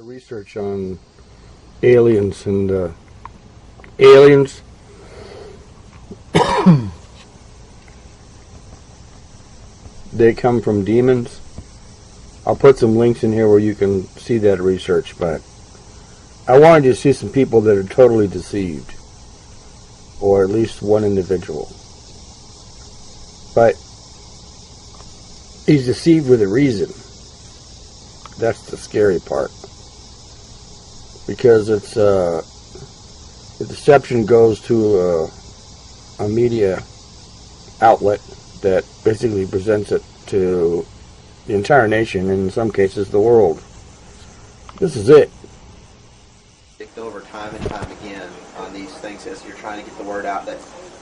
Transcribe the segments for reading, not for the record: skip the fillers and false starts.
of research on aliens and aliens. They come from demons. I'll put some links in here where you can see that research, but I wanted you to see some people that are totally deceived, or at least one individual. But he's deceived with a reason. That's the scary part, because it's the deception goes to a media outlet that basically presents it to the entire nation, and in some cases the world. This is it. Over time and time again on these things as you're trying to get the word out that,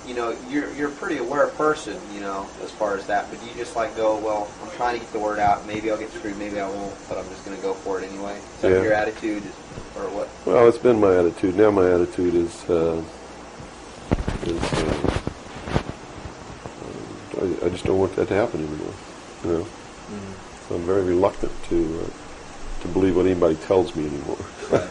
you know, you're a pretty aware person, you know, as far as that, but you just like go, well, I'm trying to get the word out, maybe I'll get screwed, maybe I won't, but I'm just going to go for it anyway. Is that your attitude, or what? Well, it's been my attitude. Now my attitude is I just don't want that to happen anymore, you know. So I'm very reluctant to believe what anybody tells me anymore. Right.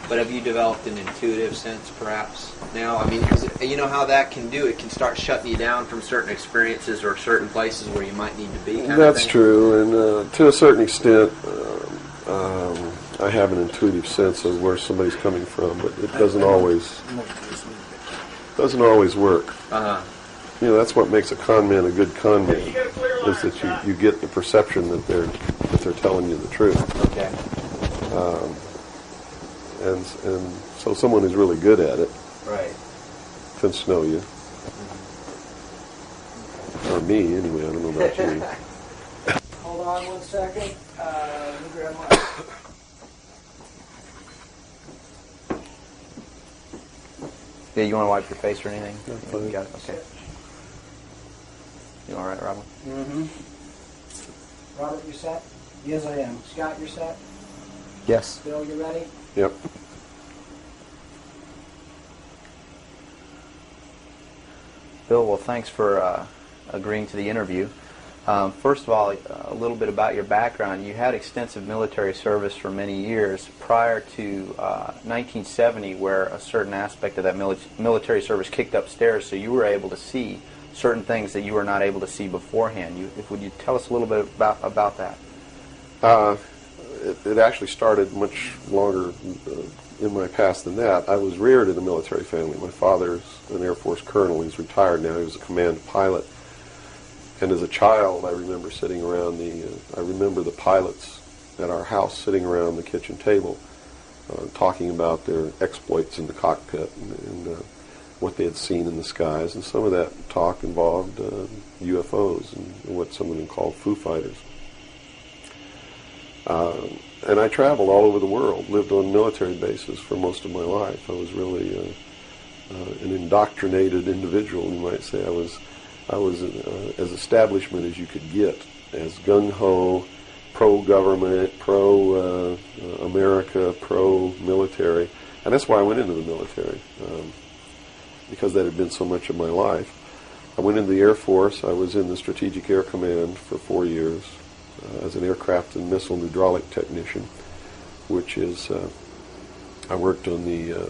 But have you developed an intuitive sense, perhaps, now? I mean, 'cause you know how that can do. It can start shutting you down from certain experiences or certain places where you might need to be. That's true, and to a certain extent, I have an intuitive sense of where somebody's coming from, but it doesn't always work. You know, that's what makes a con man a good con man, is that you get the perception that they're telling you the truth. Okay. And so someone who's really good at it, right, can snow you. Or me, anyway. I don't know about you. Hold on 1 second. Let me grab my... Yeah, you want to wipe your face or anything? No, you got it? Okay. You all right, Robert? Mm-hmm. Robert, you set? Yes, I am. Scott, you're set? Yes. Bill, you ready? Yep. Bill, well, thanks for agreeing to the interview. First of all, a little bit about your background. You had extensive military service for many years prior to 1970, where a certain aspect of that military service kicked upstairs, so you were able to see certain things that you were not able to see beforehand. Would you tell us a little bit about that? It actually started much longer in my past than that. I was reared in a military family. My father's an Air Force colonel. He's retired now. He was a command pilot. And as a child, I remember sitting around I remember the pilots at our house sitting around the kitchen table talking about their exploits in the cockpit and what they had seen in the skies. And some of that talk involved UFOs and what some of them called Foo Fighters. And I traveled all over the world, lived on military bases for most of my life. I was really an indoctrinated individual, you might say. I was as establishment as you could get, as gung-ho, pro-government, pro-America, pro-military. And that's why I went into the military, because that had been so much of my life. I went into the Air Force. I was in the Strategic Air Command for 4 years as an aircraft and missile hydraulic technician, which is, I worked on the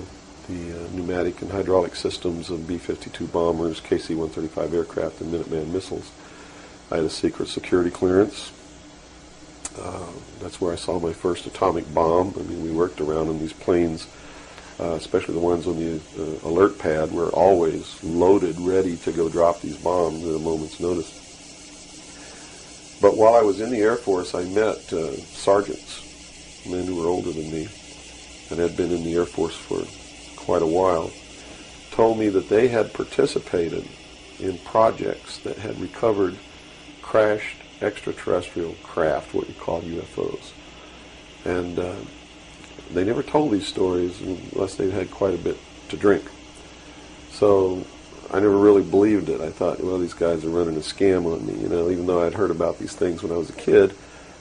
pneumatic and hydraulic systems of B-52 bombers, KC-135 aircraft, and Minuteman missiles. I had a secret security clearance. That's where I saw my first atomic bomb. I mean, we worked around on these planes, especially the ones on the alert pad, were always loaded, ready to go drop these bombs at a moment's notice. But while I was in the Air Force, I met sergeants, men who were older than me, and had been in the Air Force for quite a while, told me that they had participated in projects that had recovered crashed extraterrestrial craft, what you call UFOs. And they never told these stories unless they'd had quite a bit to drink. So I never really believed it. I thought, well, these guys are running a scam on me, you know, even though I'd heard about these things when I was a kid.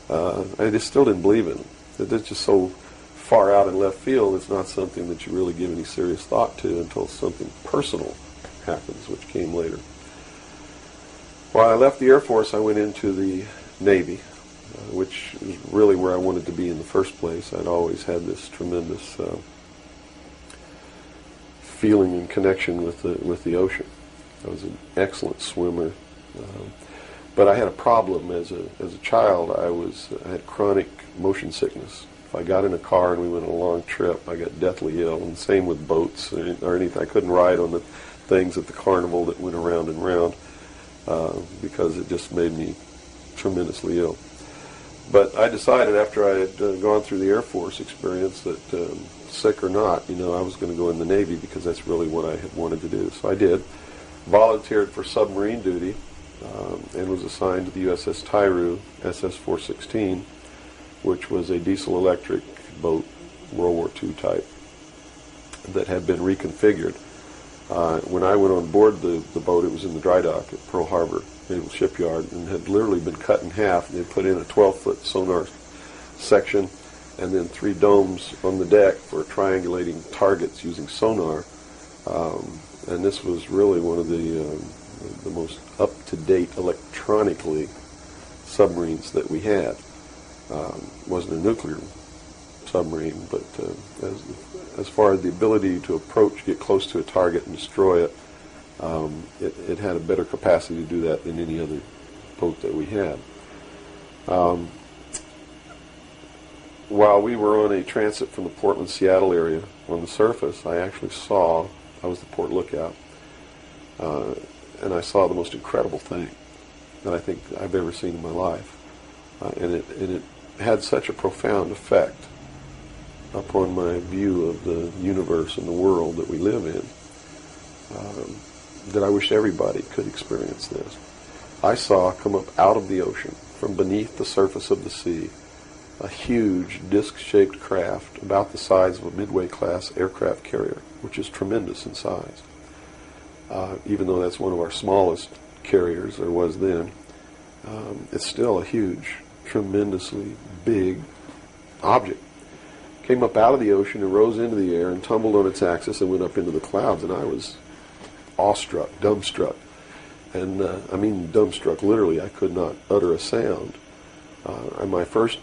I just still didn't believe in them. They're just so far out in left field, it's not something that you really give any serious thought to until something personal happens, which came later. While I left the Air Force, I went into the Navy, which is really where I wanted to be in the first place. I'd always had this tremendous feeling and connection with the ocean. I was an excellent swimmer, but I had a problem as a child. I had chronic motion sickness. If I got in a car and we went on a long trip, I got deathly ill. And same with boats or anything. I couldn't ride on the things at the carnival that went around and round because it just made me tremendously ill. But I decided after I had gone through the Air Force experience that sick or not, I was going to go in the Navy because that's really what I had wanted to do. So I did. Volunteered for submarine duty and was assigned to the USS Tyru, SS-416, which was a diesel-electric boat, World War II type, that had been reconfigured. When I went on board the boat, it was in the dry dock at Pearl Harbor Naval Shipyard and had literally been cut in half. They put in a 12-foot sonar section and then 3 domes on the deck for triangulating targets using sonar. And this was really one of the most up-to-date electronically submarines that we had. Wasn't a nuclear submarine, but as far as the ability to approach, get close to a target and destroy it, it had a better capacity to do that than any other boat that we had. While we were on a transit from the Portland-Seattle area on the surface, I was the port lookout, and I saw the most incredible thing that I think I've ever seen in my life. And it had such a profound effect upon my view of the universe and the world that we live in that I wish everybody could experience this. I saw come up out of the ocean, from beneath the surface of the sea, a huge disc-shaped craft about the size of a Midway-class aircraft carrier, which is tremendous in size. Even though that's one of our smallest carriers, or was then, it's still a huge, tremendously big object. Came up out of the ocean and rose into the air and tumbled on its axis and went up into the clouds, and I was awestruck, dumbstruck. And I mean dumbstruck, literally. I could not utter a sound. And my first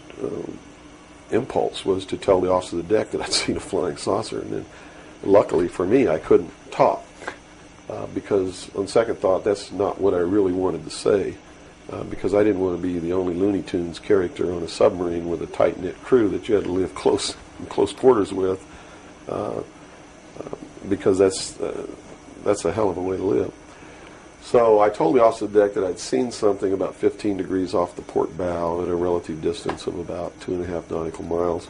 impulse was to tell the officer of the deck that I'd seen a flying saucer, and then luckily for me I couldn't talk because on second thought that's not what I really wanted to say. Because I didn't want to be the only Looney Tunes character on a submarine with a tight-knit crew that you had to live in close quarters with, because that's a hell of a way to live. So I told the officer of the deck that I'd seen something about 15 degrees off the port bow at a relative distance of about 2.5 nautical miles.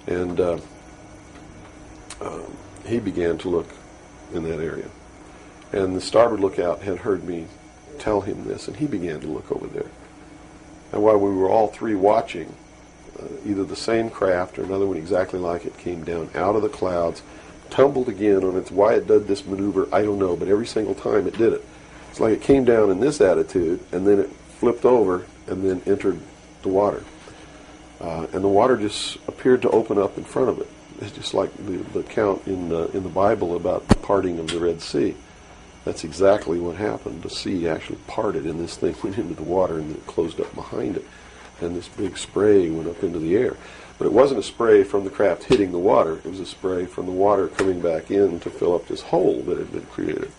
And he began to look in that area. And the starboard lookout had heard me tell him this, and he began to look over there. And while we were all three watching, either the same craft or another one exactly like it came down out of the clouds, tumbled again on its, why it did this maneuver, I don't know, but every single time it did it. It's like it came down in this attitude, and then it flipped over, and then entered the water. And the water just appeared to open up in front of it. It's just like the account in the Bible about the parting of the Red Sea. That's exactly what happened. The sea actually parted, and this thing went into the water, and then it closed up behind it. And this big spray went up into the air. But it wasn't a spray from the craft hitting the water. It was a spray from the water coming back in to fill up this hole that had been created.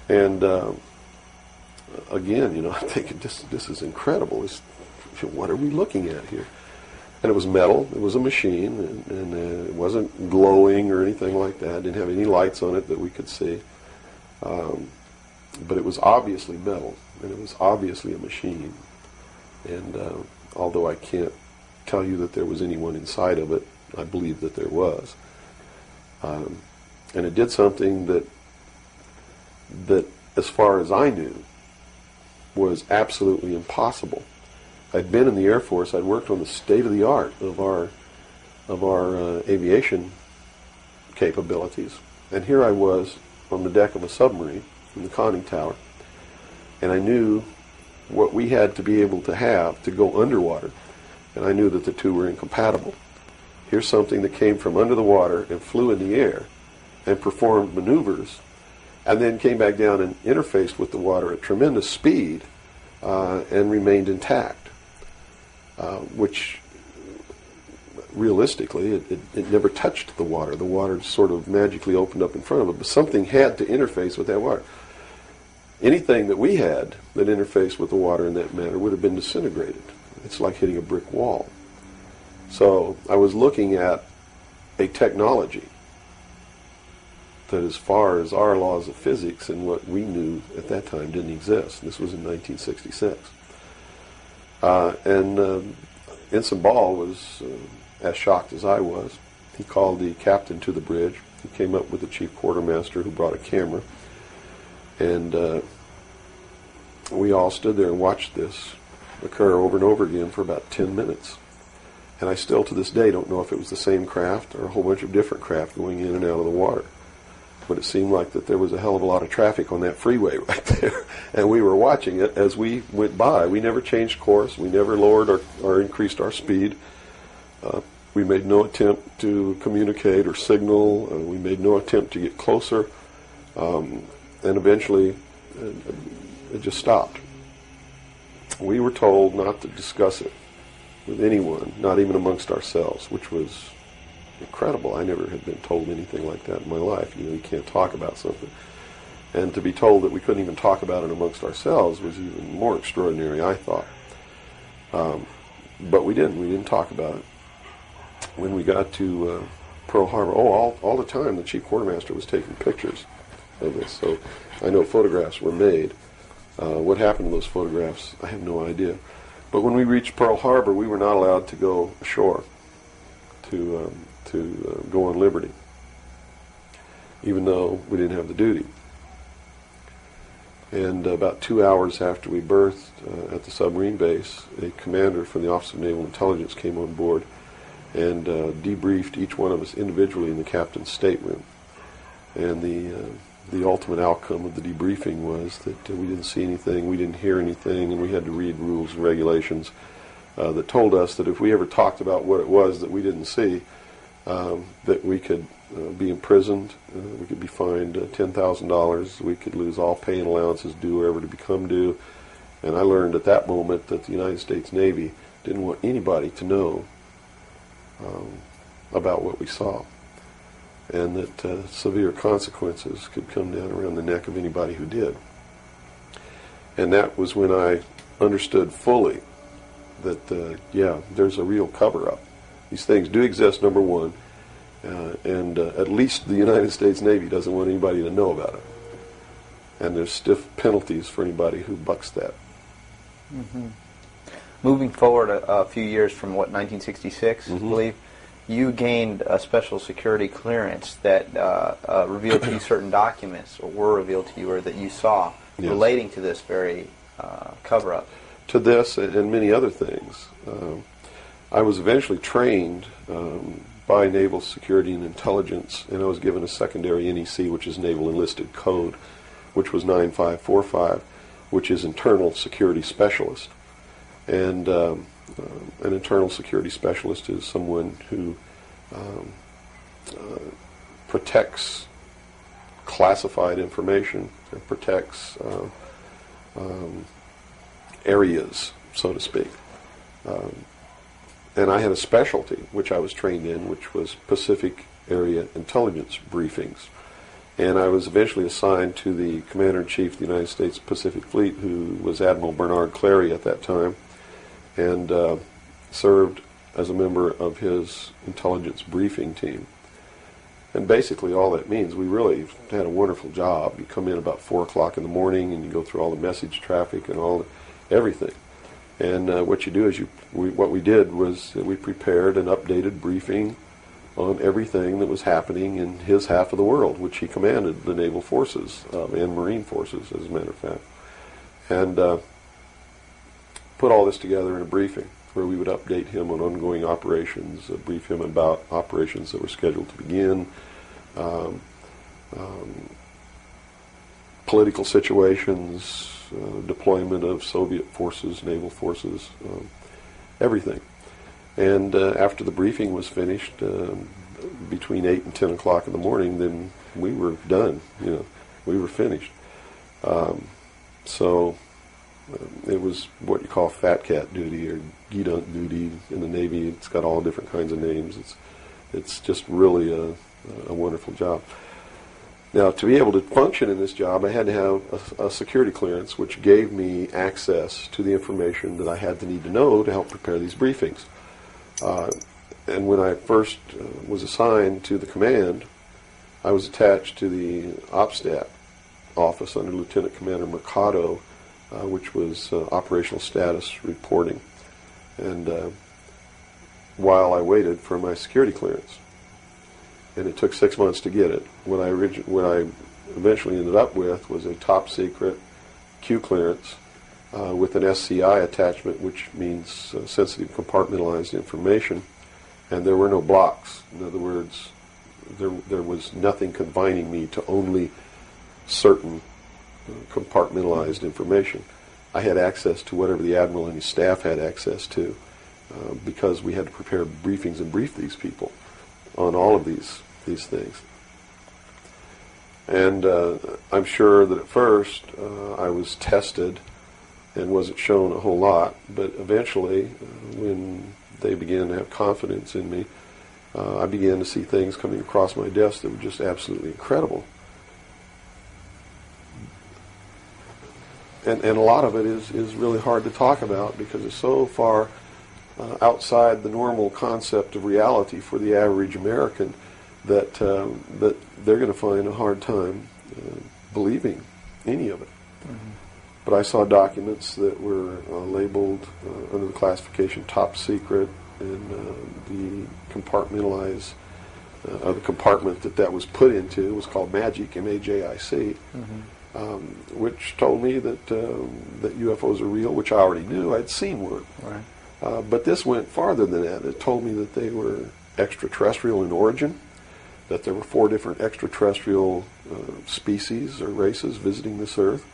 And again, I'm thinking, this is incredible. What are we looking at here? And it was metal. It was a machine, and it wasn't glowing or anything like that. It didn't have any lights on it that we could see. But it was obviously metal, and it was obviously a machine. And although I can't tell you that there was anyone inside of it, I believe that there was. And it did something that, as far as I knew, was absolutely impossible. I'd been in the Air Force. I'd worked on the state-of-the-art of our aviation capabilities. And here I was on the deck of a submarine in the conning tower, and I knew what we had to be able to have to go underwater, and I knew that the two were incompatible. Here's something that came from under the water and flew in the air and performed maneuvers, and then came back down and interfaced with the water at tremendous speed and remained intact. which realistically it never touched the water. The water sort of magically opened up in front of it, but something had to interface with that water. Anything that we had that interfaced with the water in that manner would have been disintegrated. It's like hitting a brick wall. So I was looking at a technology that, as far as our laws of physics and what we knew at that time, didn't exist. This was in 1966. Ensign Ball was as shocked as I was. He called the captain to the bridge. He came up with the chief quartermaster, who brought a camera. And we all stood there and watched this occur over and over again for about 10 minutes. And I still, to this day, don't know if it was the same craft or a whole bunch of different craft going in and out of the water. But it seemed like that there was a hell of a lot of traffic on that freeway right there. And we were watching it as we went by. We never changed course. We never lowered or increased our speed. We made no attempt to communicate or signal. We made no attempt to get closer. And eventually, it just stopped. We were told not to discuss it with anyone, not even amongst ourselves, which was incredible. I never had been told anything like that in my life. You can't talk about something. And to be told that we couldn't even talk about it amongst ourselves was even more extraordinary, I thought. But we didn't. We didn't talk about it. When we got to Pearl Harbor, all the time the chief quartermaster was taking pictures of this. So I know photographs were made. What happened to those photographs, I have no idea. But when we reached Pearl Harbor, we were not allowed to go ashore to go on liberty, even though we didn't have the duty. And about 2 hours after we berthed at the submarine base, a commander from the Office of Naval Intelligence came on board and debriefed each one of us individually in the captain's stateroom. And the ultimate outcome of the debriefing was that we didn't see anything, we didn't hear anything, and we had to read rules and regulations that told us that if we ever talked about what it was that we didn't see, that we could be imprisoned, we could be fined $10,000, we could lose all pay and allowances due or ever to become due. And I learned at that moment that the United States Navy didn't want anybody to know about what we saw, and that severe consequences could come down around the neck of anybody who did. And that was when I understood fully that, there's a real cover-up. These things do exist, number one, and at least the United States Navy doesn't want anybody to know about it. And there's stiff penalties for anybody who bucks that. Mm-hmm. Moving forward a few years from, 1966, I believe, you gained a special security clearance that revealed to you certain documents, or were revealed to you, or that you saw, relating to this very cover-up. To this and many other things. I was eventually trained by Naval Security and Intelligence, and I was given a secondary NEC, which is Naval Enlisted Code, which was 9545, which is Internal Security Specialist. And an internal security specialist is someone who protects classified information and protects areas, so to speak. And I had a specialty, which I was trained in, which was Pacific Area Intelligence Briefings. And I was eventually assigned to the Commander-in-Chief of the United States Pacific Fleet, who was Admiral Bernard Clary at that time, and served as a member of his intelligence briefing team. And basically all that means, we really had a wonderful job. You come in about 4 o'clock in the morning and you go through all the message traffic and everything. And what you do is what we did was that we prepared an updated briefing on everything that was happening in his half of the world, which he commanded the naval forces and marine forces, as a matter of fact. And put all this together in a briefing where we would update him on ongoing operations, brief him about operations that were scheduled to begin, political situations, deployment of Soviet forces, naval forces, everything. And after the briefing was finished, between 8 and 10 o'clock in the morning, then we were done. We were finished. So It was what you call fat cat duty or gedunk duty in the Navy. It's got all different kinds of names. It's just really a wonderful job. Now, to be able to function in this job, I had to have a security clearance, which gave me access to the information that I had to need to know to help prepare these briefings. And when I first was assigned to the command, I was attached to the OPSTAT office under Lieutenant Commander Mercado, which was operational status reporting. And while I waited for my security clearance, and it took 6 months to get it, what I eventually ended up with was a top secret Q clearance with an SCI attachment, which means sensitive compartmentalized information, and there were no blocks. In other words, there was nothing confining me to only certain compartmentalized information. I had access to whatever the Admiral and his staff had access to because we had to prepare briefings and brief these people on all of these things. And I'm sure that at first I was tested and wasn't shown a whole lot, but eventually when they began to have confidence in me, I began to see things coming across my desk that were just absolutely incredible. And a lot of it is really hard to talk about because it's so far outside the normal concept of reality for the average American that they're going to find a hard time believing any of it. Mm-hmm. But I saw documents that were labeled under the classification top secret, and the compartmentalized the compartment that was put into was called MAJIC, M-A-J-I-C, mm-hmm. Which told me that UFOs are real, which I already knew. I'd seen one. Right. But this went farther than that. It told me that they were extraterrestrial in origin, that there were 4 different extraterrestrial species or races visiting this Earth,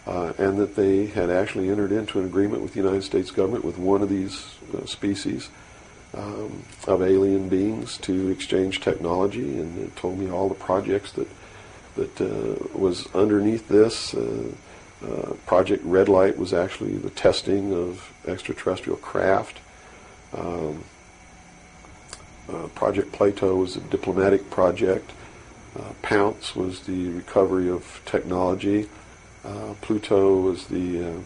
and that they had actually entered into an agreement with the United States government with one of these species of alien beings to exchange technology, and it told me all the projects that was underneath this. Project Red Light was actually the testing of extraterrestrial craft. Project Plato was a diplomatic project. Pounce was the recovery of technology. Pluto was the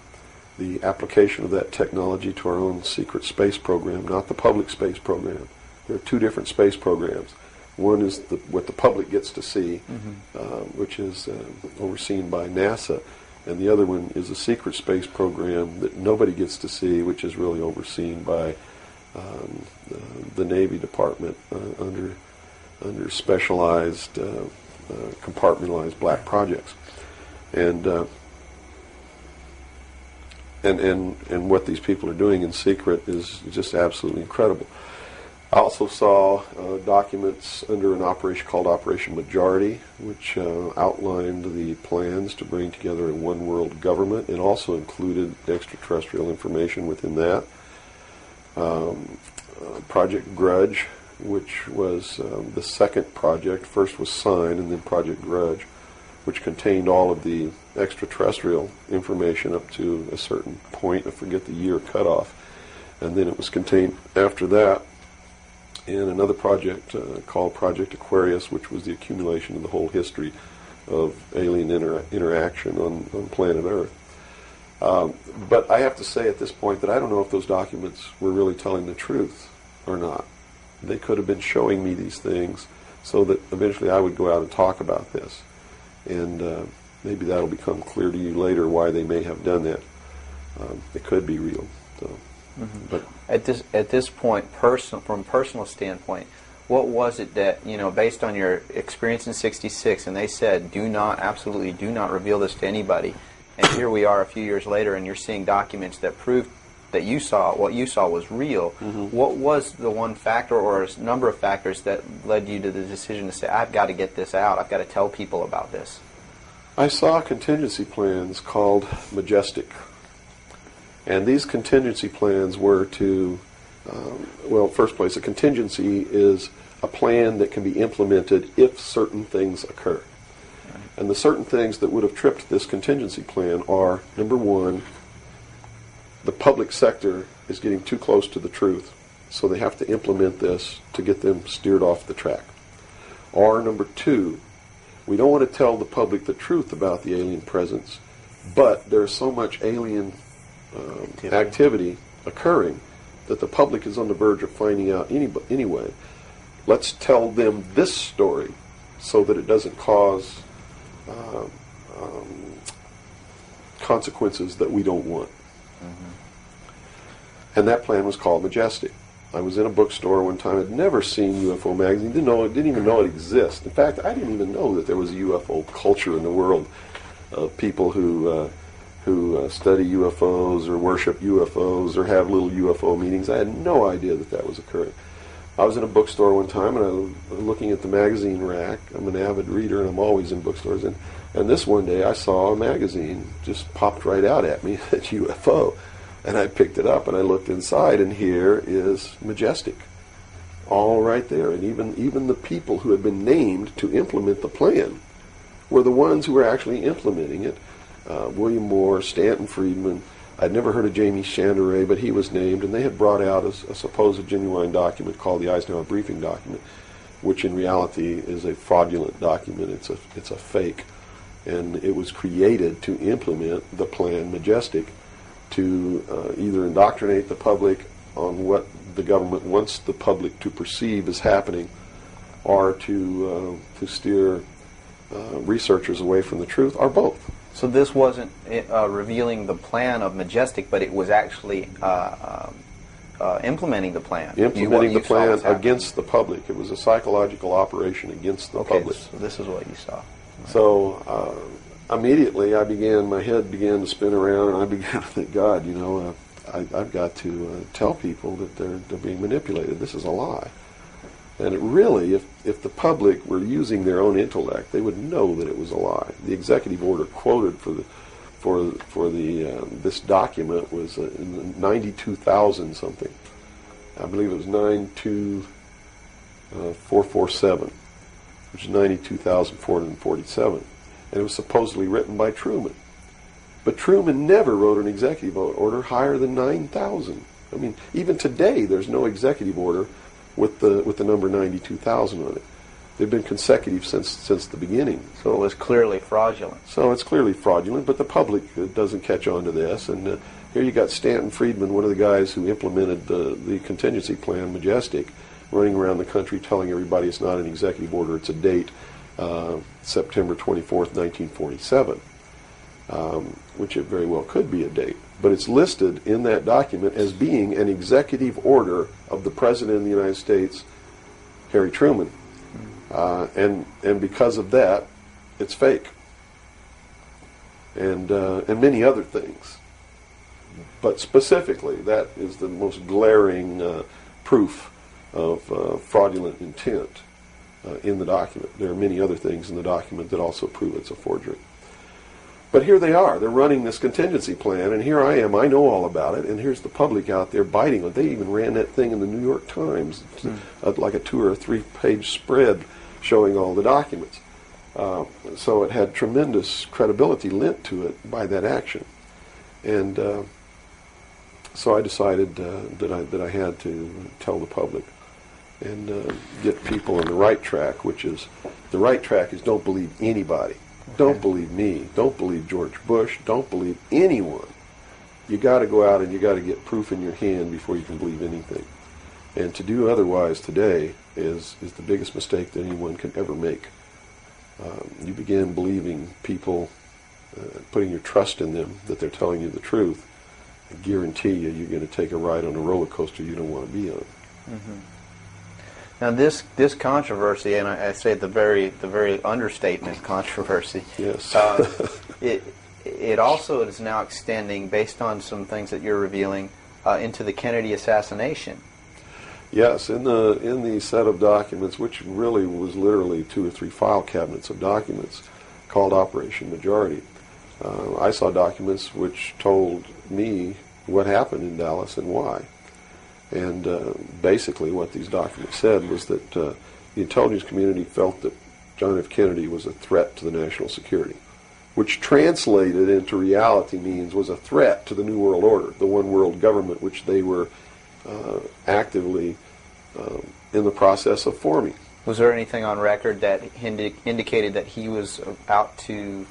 application of that technology to our own secret space program, not the public space program. There are 2 different space programs. One is what the public gets to see, mm-hmm. Which is overseen by NASA, and the other one is a secret space program that nobody gets to see, which is really overseen by the Navy Department under specialized compartmentalized black projects. And what these people are doing in secret is just absolutely incredible. I also saw documents under an operation called Operation Majority, which outlined the plans to bring together a one-world government. It also included extraterrestrial information within that. Project Grudge, which was the second project. First was Sign, and then Project Grudge, which contained all of the extraterrestrial information up to a certain point. I forget the year cutoff. And then it was contained after that in another project called Project Aquarius, which was the accumulation of the whole history of alien interaction on planet Earth. But I have to say at this point that I don't know if those documents were really telling the truth or not. They could have been showing me these things so that eventually I would go out and talk about this. And maybe that'll become clear to you later why they may have done that. It could be real. So. Mm-hmm. But at this point, from a personal standpoint, what was it that, based on your experience in '66, and they said, absolutely do not reveal this to anybody, and here we are a few years later, and you're seeing documents that prove that what you saw was real. Mm-hmm. What was the one factor or a number of factors that led you to the decision to say, I've got to get this out, I've got to tell people about this? I saw contingency plans called Majestic. And these contingency plans were to, first place, a contingency is a plan that can be implemented if certain things occur. Right. And the certain things that would have tripped this contingency plan are, number one, the public sector is getting too close to the truth, so they have to implement this to get them steered off the track. Or number two, we don't want to tell the public the truth about the alien presence, but there's so much alien activity occurring that the public is on the verge of finding out anyway. Let's tell them this story so that it doesn't cause consequences that we don't want. And that plan was called Majestic. I was in a bookstore one time. I'd never seen UFO magazine. Didn't even know it existed. In fact, I didn't even know that there was a UFO culture in the world of people who study UFOs or worship UFOs or have little UFO meetings. I had no idea that that was occurring. I was in a bookstore one time and I was looking at the magazine rack. I'm an avid reader and I'm always in bookstores. And this one day I saw a magazine just popped right out at me, at UFO. And I picked it up and I looked inside, and here is Majestic, all right there. And even the people who had been named to implement the plan were the ones who were actually implementing it. William Moore, Stanton Friedman. I'd never heard of Jamie Chandray, but he was named, and they had brought out a supposed genuine document called the Eisenhower Briefing Document, which in reality is a fraudulent document. It's a fake, and it was created to implement the plan Majestic, to either indoctrinate the public on what the government wants the public to perceive as happening, or to steer researchers away from the truth, or both. So this wasn't revealing the plan of Majestic, but it was actually implementing the plan. Implementing the plan against the public. It was a psychological operation against the public. So this is what you saw. So immediately my head began to spin around, and I began to think, God, I've got to tell people that they're being manipulated. This is a lie. And it really, if the public were using their own intellect, they would know that it was a lie. The executive order quoted for this document was 92,000 something. I believe it was 92447, which is 92,447. And it was supposedly written by Truman. But Truman never wrote an executive order higher than 9,000. I mean, even today, there's no executive order with the number 92,000 on it. They've been consecutive since the beginning. So it was clearly fraudulent. So it's clearly fraudulent, but the public doesn't catch on to this. And here you got Stanton Friedman, one of the guys who implemented the contingency plan, Majestic, running around the country telling everybody it's not an executive order, it's a date, September 24th, 1947, which it very well could be a date. But it's listed in that document as being an executive order of the President of the United States, Harry Truman. And because of that, it's fake. And many other things. But specifically, that is the most glaring proof of fraudulent intent in the document. There are many other things in the document that also prove it's a forgery. But here they are. They're running this contingency plan, and here I am. I know all about it, and here's the public out there biting it. They even ran that thing in the New York Times, like a 2 or 3 page spread showing all the documents. So it had tremendous credibility lent to it by that action. And so I decided that I had to tell the public and get people on the right track, which is, the right track is don't believe anybody. Okay. Don't believe me. Don't believe George Bush. Don't believe anyone. You got to go out and you got to get proof in your hand before you can believe anything. And to do otherwise today is the biggest mistake that anyone can ever make. You begin believing people, putting your trust in them, that they're telling you the truth. I guarantee you're going to take a ride on a roller coaster you don't want to be on. Mm-hmm. Now this controversy, and I say the very understatement controversy. Yes. It also is now extending, based on some things that you're revealing, into the Kennedy assassination. Yes, in the set of documents, which really was literally 2 or 3 file cabinets of documents, called Operation Majority, I saw documents which told me what happened in Dallas and why. And basically what these documents said was that the intelligence community felt that John F. Kennedy was a threat to the national security, which translated into reality means was a threat to the New World Order, the one world government which they were actively in the process of forming. Was there anything on record that indicated that he was out to,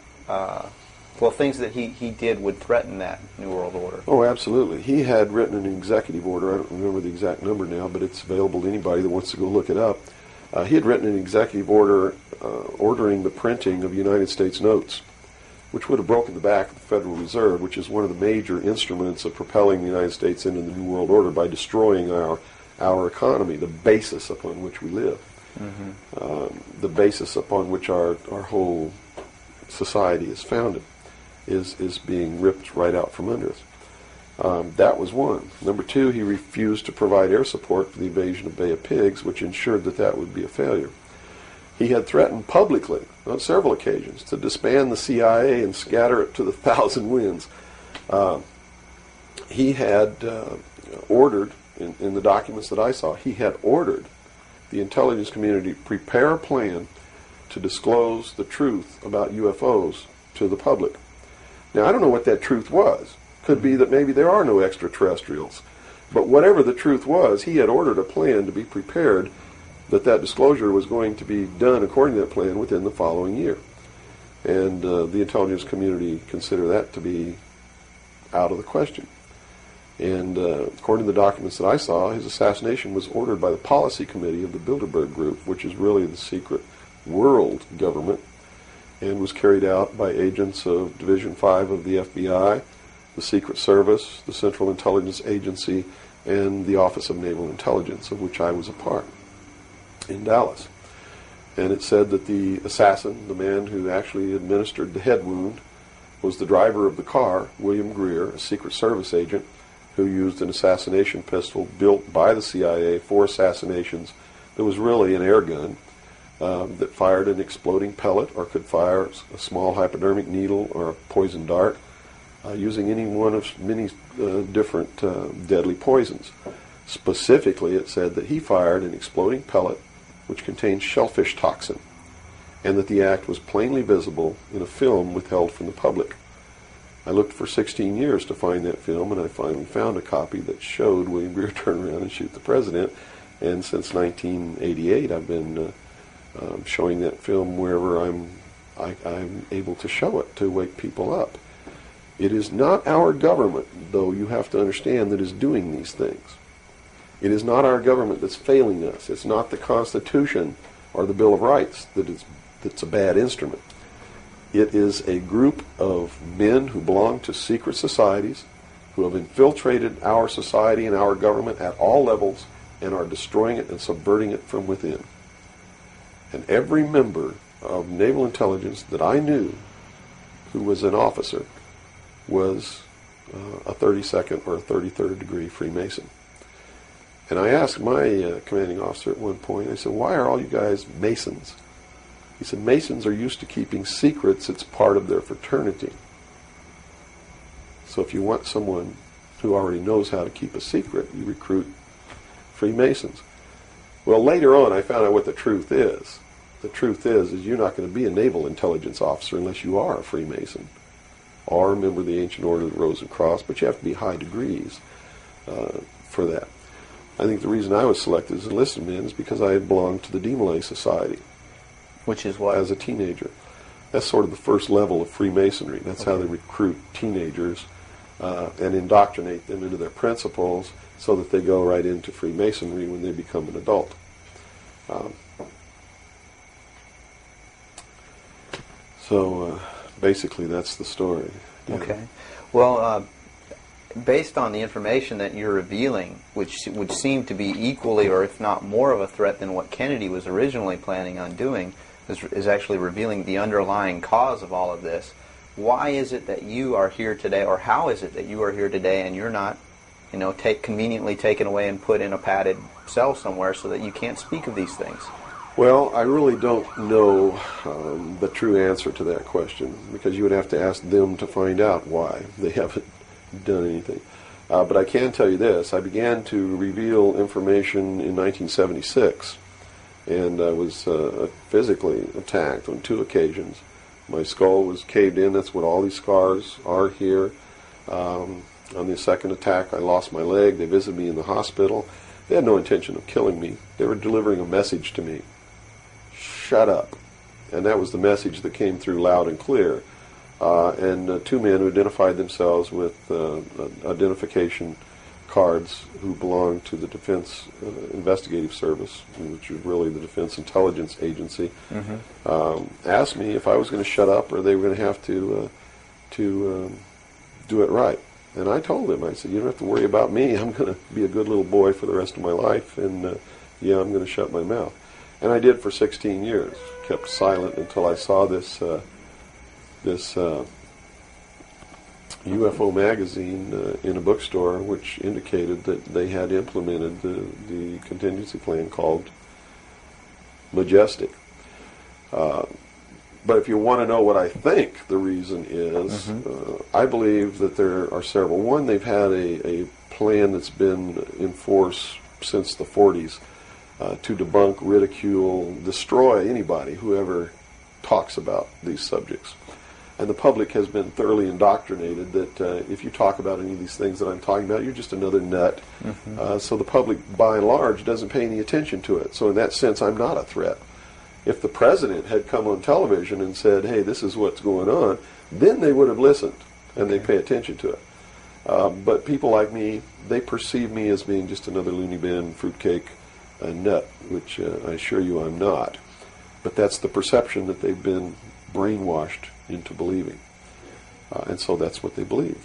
things that he did would threaten that New World Order? Oh, absolutely. He had written an executive order. I don't remember the exact number now, but it's available to anybody that wants to go look it up. He had written an executive order ordering the printing of United States notes, which would have broken the back of the Federal Reserve, which is one of the major instruments of propelling the United States into the New World Order by destroying our economy, the basis upon which we live, the basis upon which our whole society is founded, is being ripped right out from under us. That was one. Number two, he refused to provide air support for the invasion of Bay of Pigs, which ensured that would be a failure. He had threatened publicly on several occasions to disband the CIA and scatter it to the thousand winds. He had ordered, in the documents that I saw, he had ordered the intelligence community to prepare a plan to disclose the truth about UFOs to the public. Now, I don't know what that truth was. Could be that maybe there are no extraterrestrials. But whatever the truth was, he had ordered a plan to be prepared that disclosure was going to be done according to that plan within the following year. And the intelligence community consider that to be out of the question. And according to the documents that I saw, his assassination was ordered by the policy committee of the Bilderberg Group, which is really the secret world government, and was carried out by agents of Division 5 of the FBI, the Secret Service, the Central Intelligence Agency, and the Office of Naval Intelligence, of which I was a part, in Dallas. And it said that the assassin, the man who actually administered the head wound, was the driver of the car, William Greer, a Secret Service agent, who used an assassination pistol built by the CIA for assassinations that was really an air gun that fired an exploding pellet or could fire a small hypodermic needle or a poison dart, using any one of many different deadly poisons. Specifically, it said that he fired an exploding pellet which contained shellfish toxin, and that the act was plainly visible in a film withheld from the public. I looked for 16 years to find that film, and I finally found a copy that showed William Greer turn around and shoot the president. And since 1988, I've been showing that film wherever I'm able to show it to wake people up. It is not our government, though you have to understand, that is doing these things. It is not our government that's failing us. It's not the Constitution or the Bill of Rights that's a bad instrument. It is a group of men who belong to secret societies, who have infiltrated our society and our government at all levels and are destroying it and subverting it from within. And every member of naval intelligence that I knew who was an officer was a 32nd or a 33rd degree Freemason. And I asked my commanding officer at one point, I said, why are all you guys Masons? He said, Masons are used to keeping secrets. It's part of their fraternity. So if you want someone who already knows how to keep a secret, you recruit Freemasons. Well, later on, I found out what the truth is. The truth is you're not going to be a naval intelligence officer unless you are a Freemason or a member of the Ancient Order of the Rose and Cross, but you have to be high degrees for that. I think the reason I was selected as enlisted man is because I had belonged to the Dealey Society. Which is what? As a teenager. That's sort of the first level of Freemasonry. That's how they recruit teenagers and indoctrinate them into their principles so that they go right into Freemasonry when they become an adult. So basically that's the story. Yeah. Okay. Well, based on the information that you're revealing, which would seem to be equally or if not more of a threat than what Kennedy was originally planning on doing, is actually revealing the underlying cause of all of this. Why is it that you are here today, or how is it that you are here today and you're not, conveniently taken away and put in a padded cell somewhere so that you can't speak of these things? Well, I really don't know the true answer to that question, because you would have to ask them to find out why they haven't done anything. But I can tell you this. I began to reveal information in 1976 and I was physically attacked on 2 occasions. My skull was caved in. That's what all these scars are here. On the second attack, I lost my leg. They visited me in the hospital. They had no intention of killing me. They were delivering a message to me. Shut up. And that was the message that came through loud and clear. And 2 men who identified themselves with identification cards who belonged to the Defense Investigative Service, which is really the Defense Intelligence Agency, asked me if I was going to shut up or they were going to have to do it right. And I told them, I said, you don't have to worry about me. I'm going to be a good little boy for the rest of my life, and yeah, I'm going to shut my mouth. And I did for 16 years. Kept silent until I saw this UFO magazine in a bookstore, which indicated that they had implemented the contingency plan called Majestic. But if you want to know what I think the reason is, I believe that there are several. One, they've had a plan that's been in force since the 40s to debunk, ridicule, destroy anybody who ever talks about these subjects. And the public has been thoroughly indoctrinated that if you talk about any of these things that I'm talking about, you're just another nut. So the public, by and large, doesn't pay any attention to it. So in that sense, I'm not a threat. If the president had come on television and said, hey, this is what's going on, then they would have listened and they pay attention to it. But people like me, they perceive me as being just another loony bin, fruitcake, nut, which I assure you I'm not. But that's the perception that they've been brainwashed into believing. And so that's what they believe.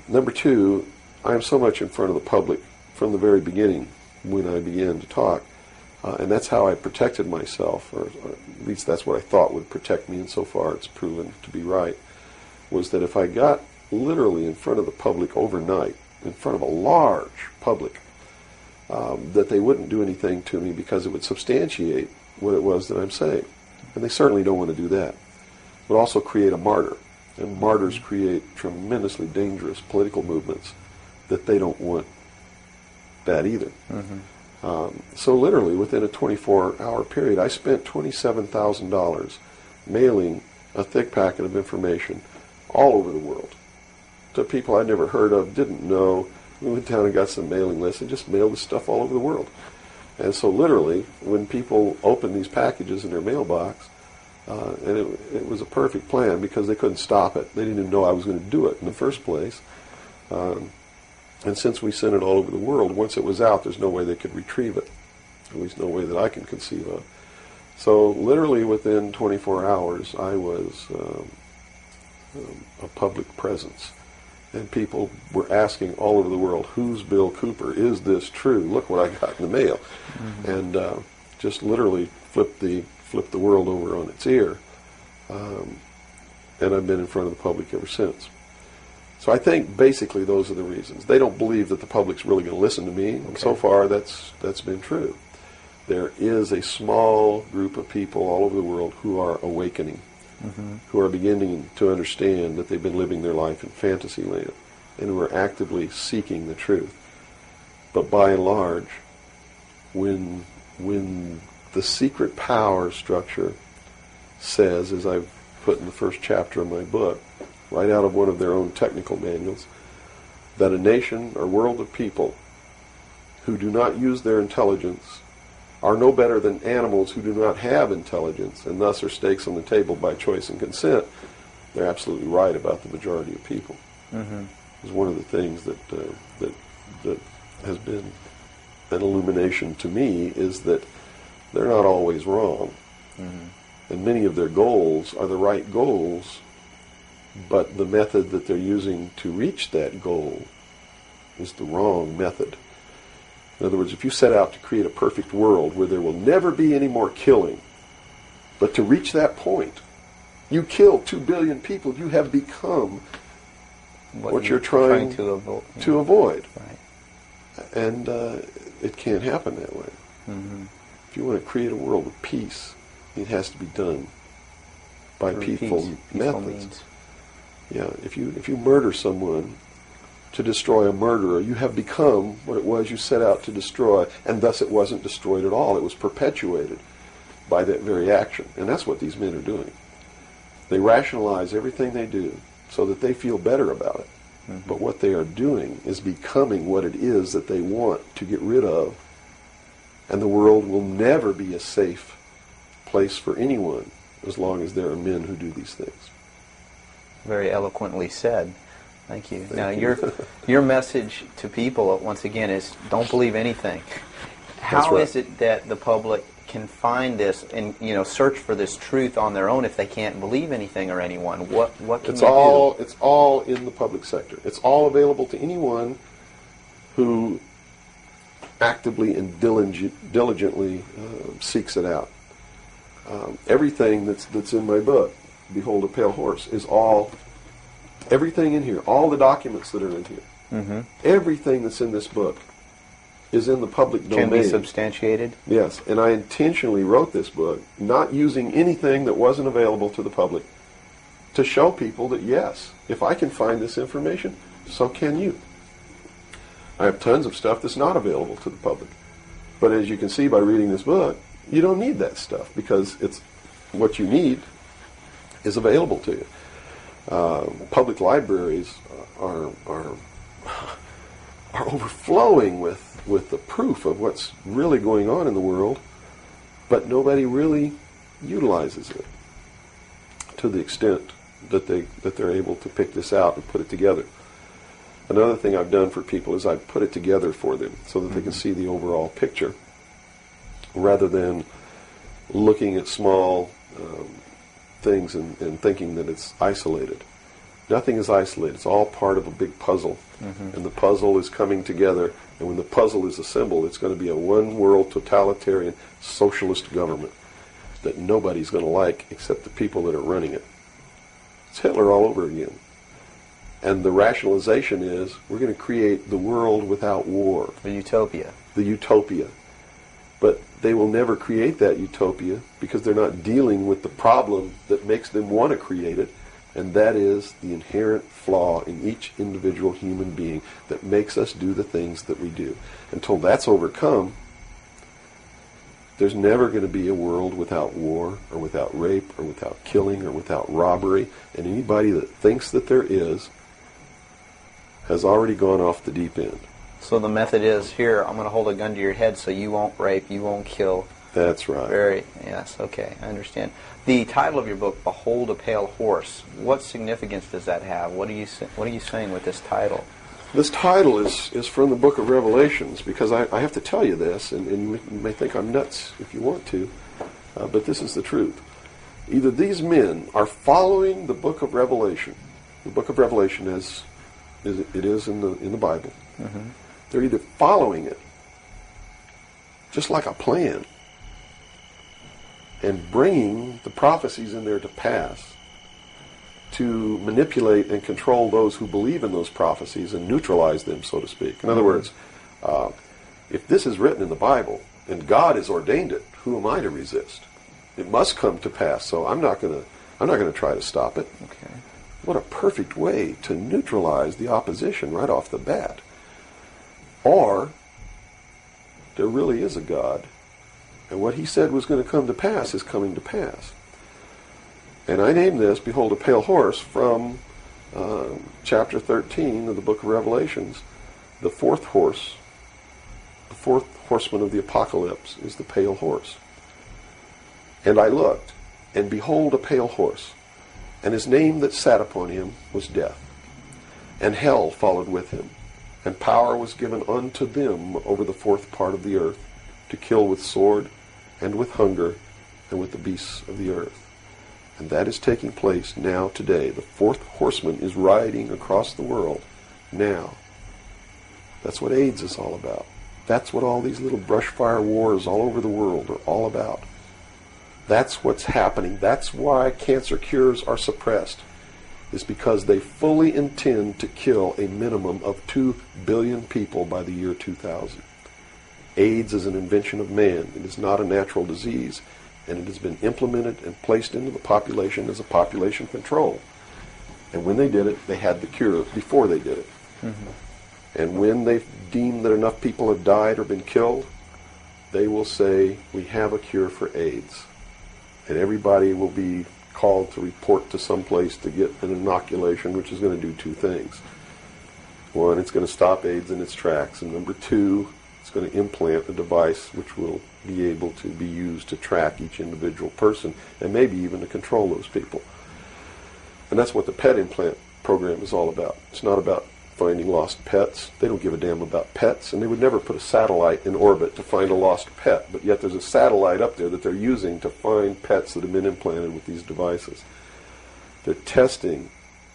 Number 2, I'm so much in front of the public from the very beginning when I began to talk. And that's how I protected myself, or at least that's what I thought would protect me, and so far it's proven to be right, was that if I got literally in front of the public overnight, in front of a large public, that they wouldn't do anything to me because it would substantiate what it was that I'm saying. And they certainly don't want to do that. It would also create a martyr, and martyrs create tremendously dangerous political movements that they don't want that either. So literally, within a 24-hour period, I spent $27,000 mailing a thick packet of information all over the world to people I'd never heard of, didn't know. We went down and got some mailing lists and just mailed this stuff all over the world. And so literally, when people opened these packages in their mailbox, and it was a perfect plan because they couldn't stop it. They didn't even know I was going to do it in the first place. And since we sent it all over the world, once it was out, there's no way they could retrieve it. At least no way that I can conceive of. So literally within 24 hours, I was a public presence. And people were asking all over the world, who's Bill Cooper? Is this true? Look what I got in the mail. And just literally flipped the world over on its ear. And I've been in front of the public ever since. So I think basically those are the reasons. They don't believe that the public's really going to listen to me, and so far that's been true. There is a small group of people all over the world who are awakening, who are beginning to understand that they've been living their life in fantasy land, and who are actively seeking the truth. But by and large, when the secret power structure says, as I've put in the first chapter of my book, right out of one of their own technical manuals, that a nation or world of people who do not use their intelligence are no better than animals who do not have intelligence, and thus are stakes on the table by choice and consent. They're absolutely right about the majority of people. It's one of the things that has been an illumination to me, is that they're not always wrong. And many of their goals are the right goals, but the method that they're using to reach that goal is the wrong method. In other words, if you set out to create a perfect world where there will never be any more killing, but to reach that point, you kill 2 billion people, you have become what you're trying to avoid. Right. And it can't happen that way. If you want to create a world of peace, it has to be done by peaceful methods. Means. Yeah, if you murder someone to destroy a murderer. You have become what it was you set out to destroy, and thus it wasn't destroyed at all. It was perpetuated by that very action. And that's what these men are doing. They rationalize everything they do so that they feel better about it. Mm-hmm. But what they are doing is becoming what it is that they want to get rid of. And the world will never be a safe place for anyone as long as there are men who do these things. Very eloquently said. Thank you. Now, your message to people, once again, is don't believe anything. How is it that the public can find this and search for this truth on their own if they can't believe anything or anyone? What can you do? It's all in the public sector. It's all available to anyone who actively and diligently seeks it out. Everything that's in my book, Behold a Pale Horse, is all. Everything in here, all the documents that are in here, mm-hmm. everything that's in this book is in the public domain. Can be substantiated? Yes, and I intentionally wrote this book not using anything that wasn't available to the public to show people that, yes, if I can find this information, so can you. I have tons of stuff that's not available to the public. But as you can see by reading this book, you don't need that stuff because it's what you need is available to you. Public libraries are overflowing with the proof of what's really going on in the world, but nobody really utilizes it to the extent that they're able to pick this out and put it together. Another thing I've done for people is I've put it together for them so that mm-hmm. they can see the overall picture rather than looking at small things and thinking that it's isolated. Nothing is isolated. It's all part of a big puzzle. Mm-hmm. And the puzzle is coming together. And when the puzzle is assembled, it's going to be a one-world totalitarian socialist government that nobody's going to like except the people that are running it. It's Hitler all over again. And the rationalization is we're going to create the world without war. The utopia. The utopia. But they will never create that utopia because they're not dealing with the problem that makes them want to create it, and that is the inherent flaw in each individual human being that makes us do the things that we do. Until that's overcome, there's never going to be a world without war or without rape or without killing or without robbery, and anybody that thinks that there is has already gone off the deep end. So the method is, here, I'm going to hold a gun to your head so you won't rape, you won't kill. That's right. Yes, okay, I understand. The title of your book, Behold a Pale Horse, what significance does that have? What are you saying with this title? This title is from the book of Revelations, because I have to tell you this, and you may think I'm nuts if you want to, but this is the truth. Either these men are following the book of Revelation. The book of Revelation is in the Bible. Mm-hmm. They're either following it, just like a plan, and bringing the prophecies in there to pass to manipulate and control those who believe in those prophecies and neutralize them, so to speak. In other words, if this is written in the Bible and God has ordained it, who am I to resist? It must come to pass, so I'm not going to try to stop it. Okay. What a perfect way to neutralize the opposition right off the bat. Or there really is a God, and what he said was going to come to pass is coming to pass. And I named this, Behold a Pale Horse, from chapter 13 of the book of Revelations. The fourth horse, the fourth horseman of the apocalypse is the pale horse. And I looked, and behold a pale horse, and his name that sat upon him was Death. And hell followed with him, and power was given unto them over the fourth part of the earth, to kill with sword, and with hunger, and with the beasts of the earth. And that is taking place now today. The fourth horseman is riding across the world now. That's what AIDS is all about. That's what all these little brush fire wars all over the world are all about. That's what's happening. That's why cancer cures are suppressed, is because they fully intend to kill a minimum of 2 billion people by the year 2000. AIDS is an invention of man. It is not a natural disease, and it has been implemented and placed into the population as a population control. And when they did it, they had the cure before they did it. And when they deem that enough people have died or been killed, they will say, we have a cure for AIDS. And everybody will be called to report to some place to get an inoculation, which is going to do two things. One, it's going to stop AIDS in its tracks. And number two, it's going to implant a device which will be able to be used to track each individual person and maybe even to control those people. And that's what the pet implant program is all about. It's not about finding lost pets. They don't give a damn about pets, and they would never put a satellite in orbit to find a lost pet, but yet there's a satellite up there that they're using to find pets that have been implanted with these devices. They're testing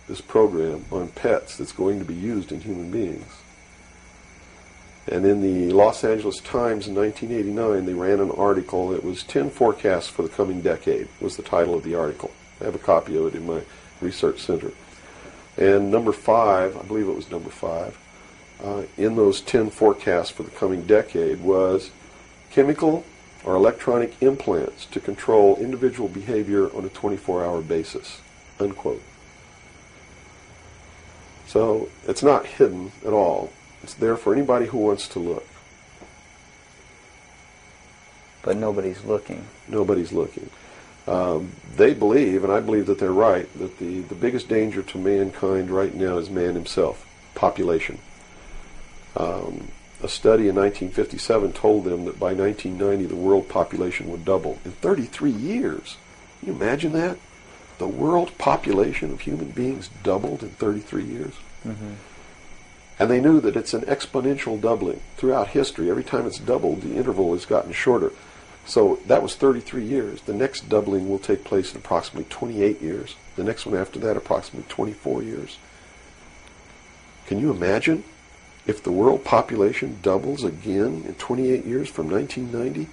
this program on pets that's going to be used in human beings. And in the Los Angeles Times in 1989, they ran an article that was 10 forecasts for the coming decade, was the title of the article. I have a copy of it in my research center. And number 5, I believe it was number 5, in those 10 forecasts for the coming decade was chemical or electronic implants to control individual behavior on a 24-hour basis, unquote. So it's not hidden at all. It's there for anybody who wants to look. But nobody's looking. Nobody's looking. They believe, and I believe that they're right, that the biggest danger to mankind right now is man himself, population. A study in 1957 told them that by 1990 the world population would double. In 33 years. Can you imagine that? The world population of human beings doubled in 33 years. And they knew that it's an exponential doubling throughout history. Every time it's doubled, the interval has gotten shorter. So that was 33 years. The next doubling will take place in approximately 28 years. The next one after that, approximately 24 years. Can you imagine if the world population doubles again in 28 years from 1990?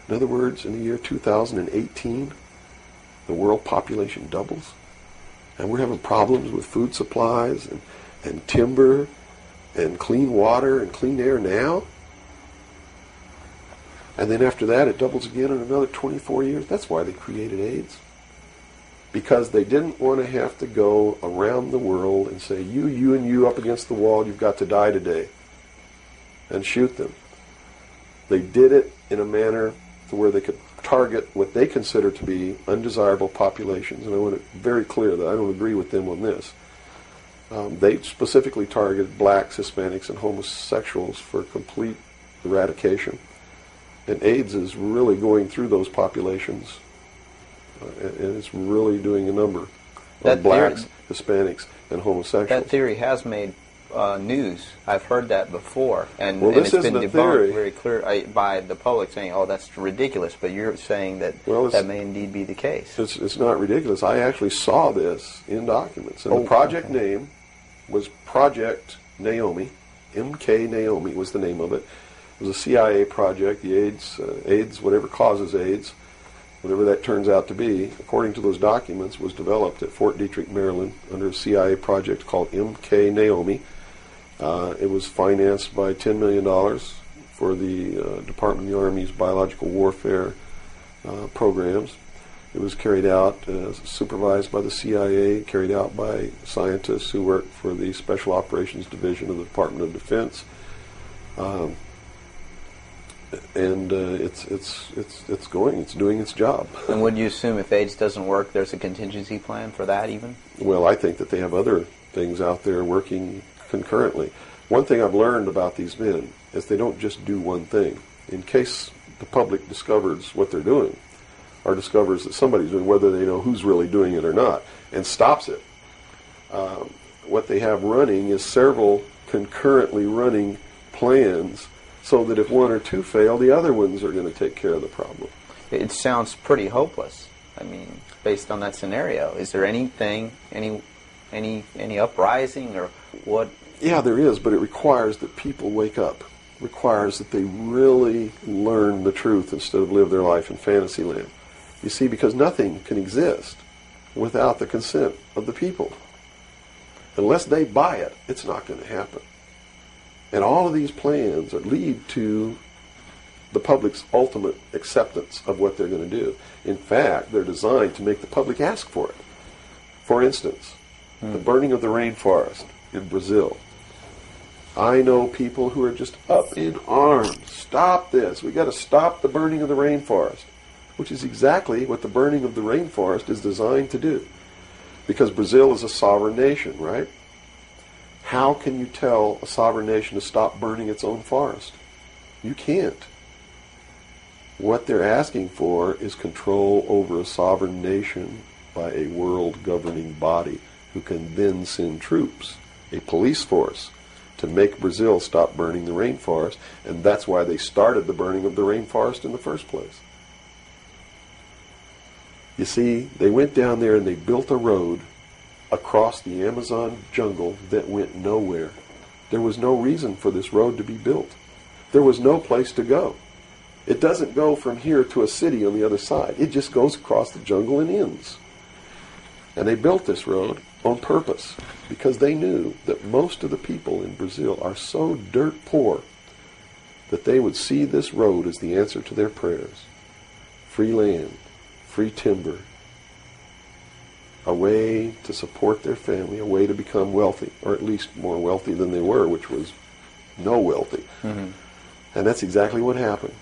In other words, in the year 2018, the world population doubles. And we're having problems with food supplies and timber and clean water and clean air now. And then after that, it doubles again in another 24 years. That's why they created AIDS. Because they didn't want to have to go around the world and say, you, and you up against the wall, you've got to die today. And shoot them. They did it in a manner to where they could target what they consider to be undesirable populations. And I want to be very clear that I don't agree with them on this. They specifically targeted blacks, Hispanics, and homosexuals for complete eradication. And AIDS is really going through those populations, and it's really doing a number on blacks, Hispanics, and homosexuals. That theory has made news. I've heard that before, and this it's been isn't a debunked theory. very clear by the public, saying, "Oh, that's ridiculous." But you're saying that that may indeed be the case. It's not ridiculous. I actually saw this in documents, and the project name was Project Naomi. MKNAOMI was the name of it. It was a CIA project. The AIDS, whatever causes AIDS, whatever that turns out to be, according to those documents, was developed at Fort Detrick, Maryland, under a CIA project called MKNAOMI. It was financed by $10 million for the Department of the Army's biological warfare programs. It was carried out, supervised by the CIA, carried out by scientists who worked for the Special Operations Division of the Department of Defense. And it's doing its job. And would you assume if AIDS doesn't work, there's a contingency plan for that even? Well, I think that they have other things out there working concurrently. One thing I've learned about these men is they don't just do one thing. In case the public discovers what they're doing, or discovers that somebody's doing, whether they know who's really doing it or not, and stops it, what they have running is several concurrently running plans, so that if one or two fail, the other ones are going to take care of the problem. It sounds pretty hopeless. I mean, based on that scenario, is there anything, any uprising or what? Yeah, there is, but it requires that people wake up. It requires that they really learn the truth instead of live their life in fantasy land. You see, because nothing can exist without the consent of the people. Unless they buy it, it's not going to happen. And all of these plans lead to the public's ultimate acceptance of what they're going to do. In fact, they're designed to make the public ask for it. For instance, the burning of the rainforest in Brazil. I know people who are just up in arms. Stop this. We've got to stop the burning of the rainforest, which is exactly what the burning of the rainforest is designed to do. Because Brazil is a sovereign nation, right? How can you tell a sovereign nation to stop burning its own forest? You can't. What they're asking for is control over a sovereign nation by a world governing body who can then send troops, a police force, to make Brazil stop burning the rainforest, and that's why they started the burning of the rainforest in the first place. You see, they went down there and they built a road across the Amazon jungle that went nowhere. There was no reason for this road to be built. There was no place to go. It doesn't go from here to a city on the other side. It just goes across the jungle and ends. And they built this road on purpose because they knew that most of the people in Brazil are so dirt poor that they would see this road as the answer to their prayers. Free land, free timber, a way to support their family, a way to become wealthy, or at least more wealthy than they were, which was no wealthy. Mm-hmm. And that's exactly what happened.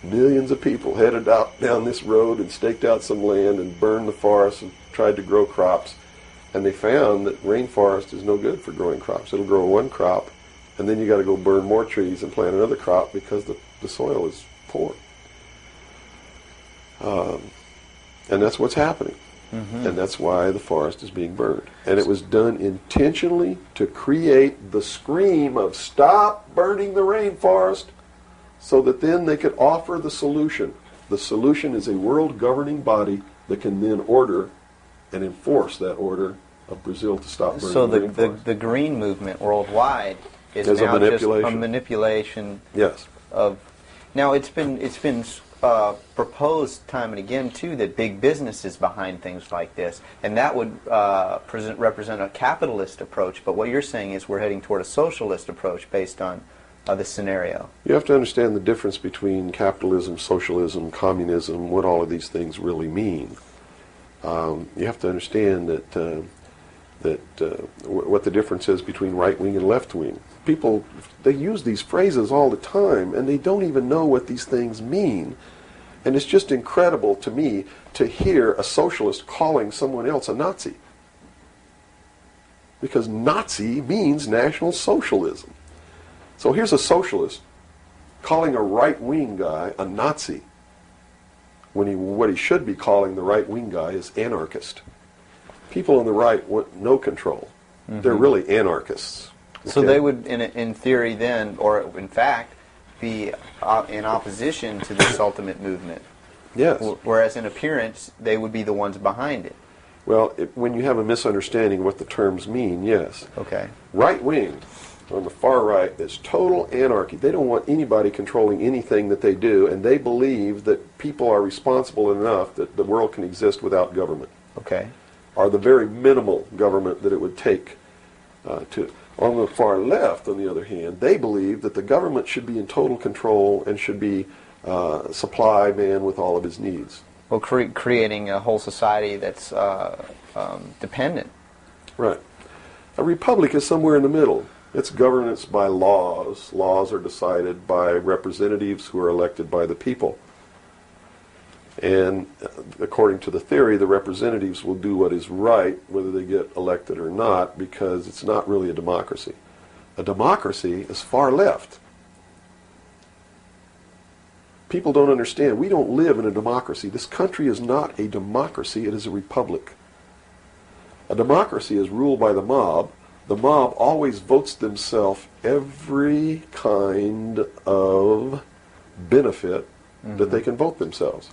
Millions of people headed out down this road and staked out some land and burned the forest and tried to grow crops. And they found that rainforest is no good for growing crops. It'll grow one crop, and then you got to go burn more trees and plant another crop because the soil is poor. And that's what's happening. Mm-hmm. And that's why the forest is being burned. And it was done intentionally to create the scream of stop burning the rainforest, so that then they could offer the solution. The solution is a world governing body that can then order and enforce that order of Brazil to stop burning the rainforest. So the green movement worldwide is now just a manipulation. Yes. Of. Now it's been proposed time and again too that big business is behind things like this, and that would represent a capitalist approach. But what you're saying is we're heading toward a socialist approach based on this scenario. You have to understand the difference between capitalism, socialism, communism, what all of these things really mean. You have to understand that what the difference is between right wing and left wing. People, they use these phrases all the time, and they don't even know what these things mean. And it's just incredible to me to hear a socialist calling someone else a Nazi. Because Nazi means National Socialism. So here's a socialist calling a right-wing guy a Nazi, when what he should be calling the right-wing guy is anarchist. People on the right want no control. Mm-hmm. They're really anarchists. Okay? So they would, in theory then, or in fact, be in opposition to this ultimate movement. Yes. Whereas in appearance, they would be the ones behind it. Well, when you have a misunderstanding of what the terms mean, yes. Okay. Right-wing on the far right is total anarchy. They don't want anybody controlling anything that they do, and they believe that people are responsible enough that the world can exist without government. Okay. Or the very minimal government that it would take to. On the far left, on the other hand, they believe that the government should be in total control and should be supply man with all of his needs. Well, creating a whole society that's dependent. Right. A republic is somewhere in the middle. It's governance by laws. Laws are decided by representatives who are elected by the people. And according to the theory, the representatives will do what is right, whether they get elected or not, because it's not really a democracy. A democracy is far left. People don't understand. We don't live in a democracy. This country is not a democracy. It is a republic. A democracy is ruled by the mob. The mob always votes themselves every kind of benefit that they can vote themselves.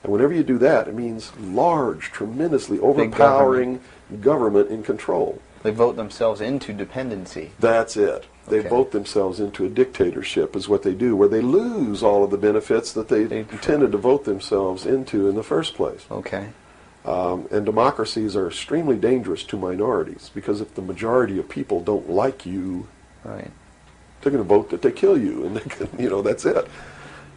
And whenever you do that, it means large, tremendously overpowering government in control. They vote themselves into dependency. That's it. They vote themselves into a dictatorship is what they do, where they lose all of the benefits that they intended to vote themselves into in the first place. Okay. And democracies are extremely dangerous to minorities, because if the majority of people don't like you, right, they're going to vote that they kill you, and they can, that's it.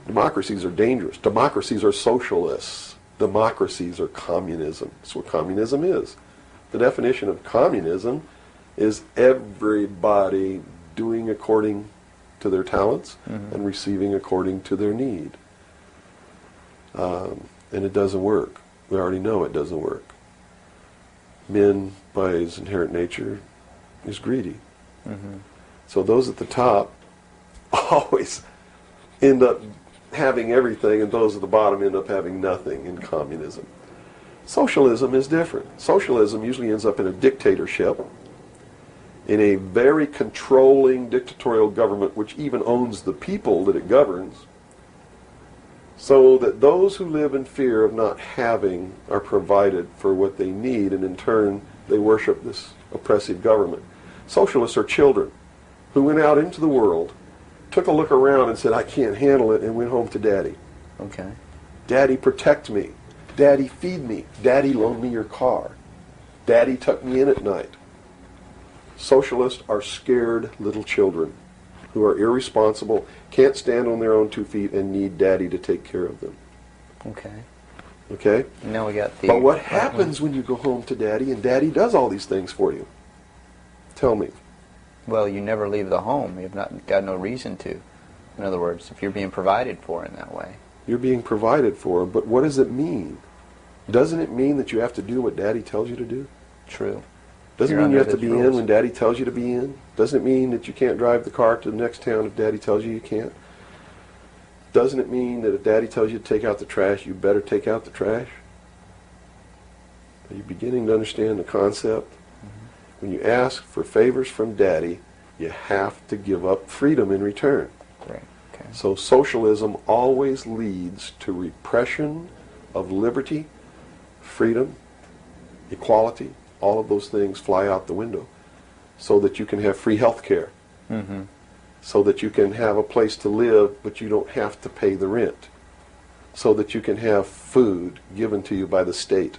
Democracies are dangerous. Democracies are socialists. Democracies are communism. That's what communism is. The definition of communism is everybody doing according to their talents and receiving according to their need. And it doesn't work. We already know it doesn't work. Men, by his inherent nature, is greedy. So those at the top always end up having everything, and those at the bottom end up having nothing in communism. Socialism is different. Socialism usually ends up in a dictatorship, in a very controlling dictatorial government which even owns the people that it governs, so that those who live in fear of not having are provided for what they need, and in turn they worship this oppressive government. Socialists are children who went out into the world, took a look around and said, I can't handle it, and went home to Daddy. Okay. Daddy, protect me. Daddy, feed me. Daddy, loan me your car. Daddy, tuck me in at night. Socialists are scared little children who are irresponsible, can't stand on their own 2 feet, and need Daddy to take care of them. Okay. Okay? Now we got the... But what happens when you go home to Daddy and Daddy does all these things for you? Tell me. Well, you never leave the home. You've not got no reason to. In other words, if you're being provided for in that way. You're being provided for, but what does it mean? Doesn't it mean that you have to do what Daddy tells you to do? True. Doesn't You're mean you have to under be his in rules. when Daddy tells you to be in. Doesn't it mean that you can't drive the car to the next town if Daddy tells you you can't. Doesn't it mean that if Daddy tells you to take out the trash, you better take out the trash? Are you beginning to understand the concept? When you ask for favors from Daddy, you have to give up freedom in return. Right. Okay. So socialism always leads to repression of liberty, freedom, equality. All of those things fly out the window so that you can have free health care, so that you can have a place to live but you don't have to pay the rent, so that you can have food given to you by the state.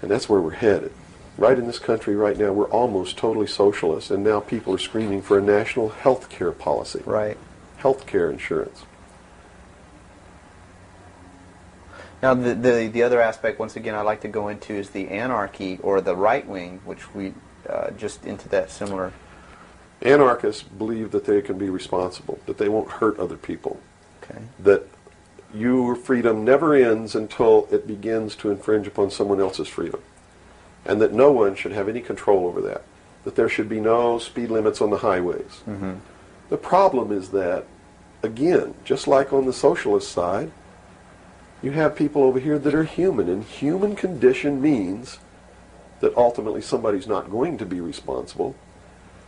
And that's where we're headed. Right in this country right now, we're almost totally socialist, and now people are screaming for a national health care policy. Right. Health care insurance. Now, the other aspect, once again, I'd like to go into is the anarchy, or the right wing, which we just into that similar... Anarchists believe that they can be responsible, that they won't hurt other people, Okay. that your freedom never ends until it begins to infringe upon someone else's freedom, and that no one should have any control over that there should be no speed limits on the highways. The problem is that, again, just like on the socialist side, you have people over here that are human, and human condition means that ultimately somebody's not going to be responsible,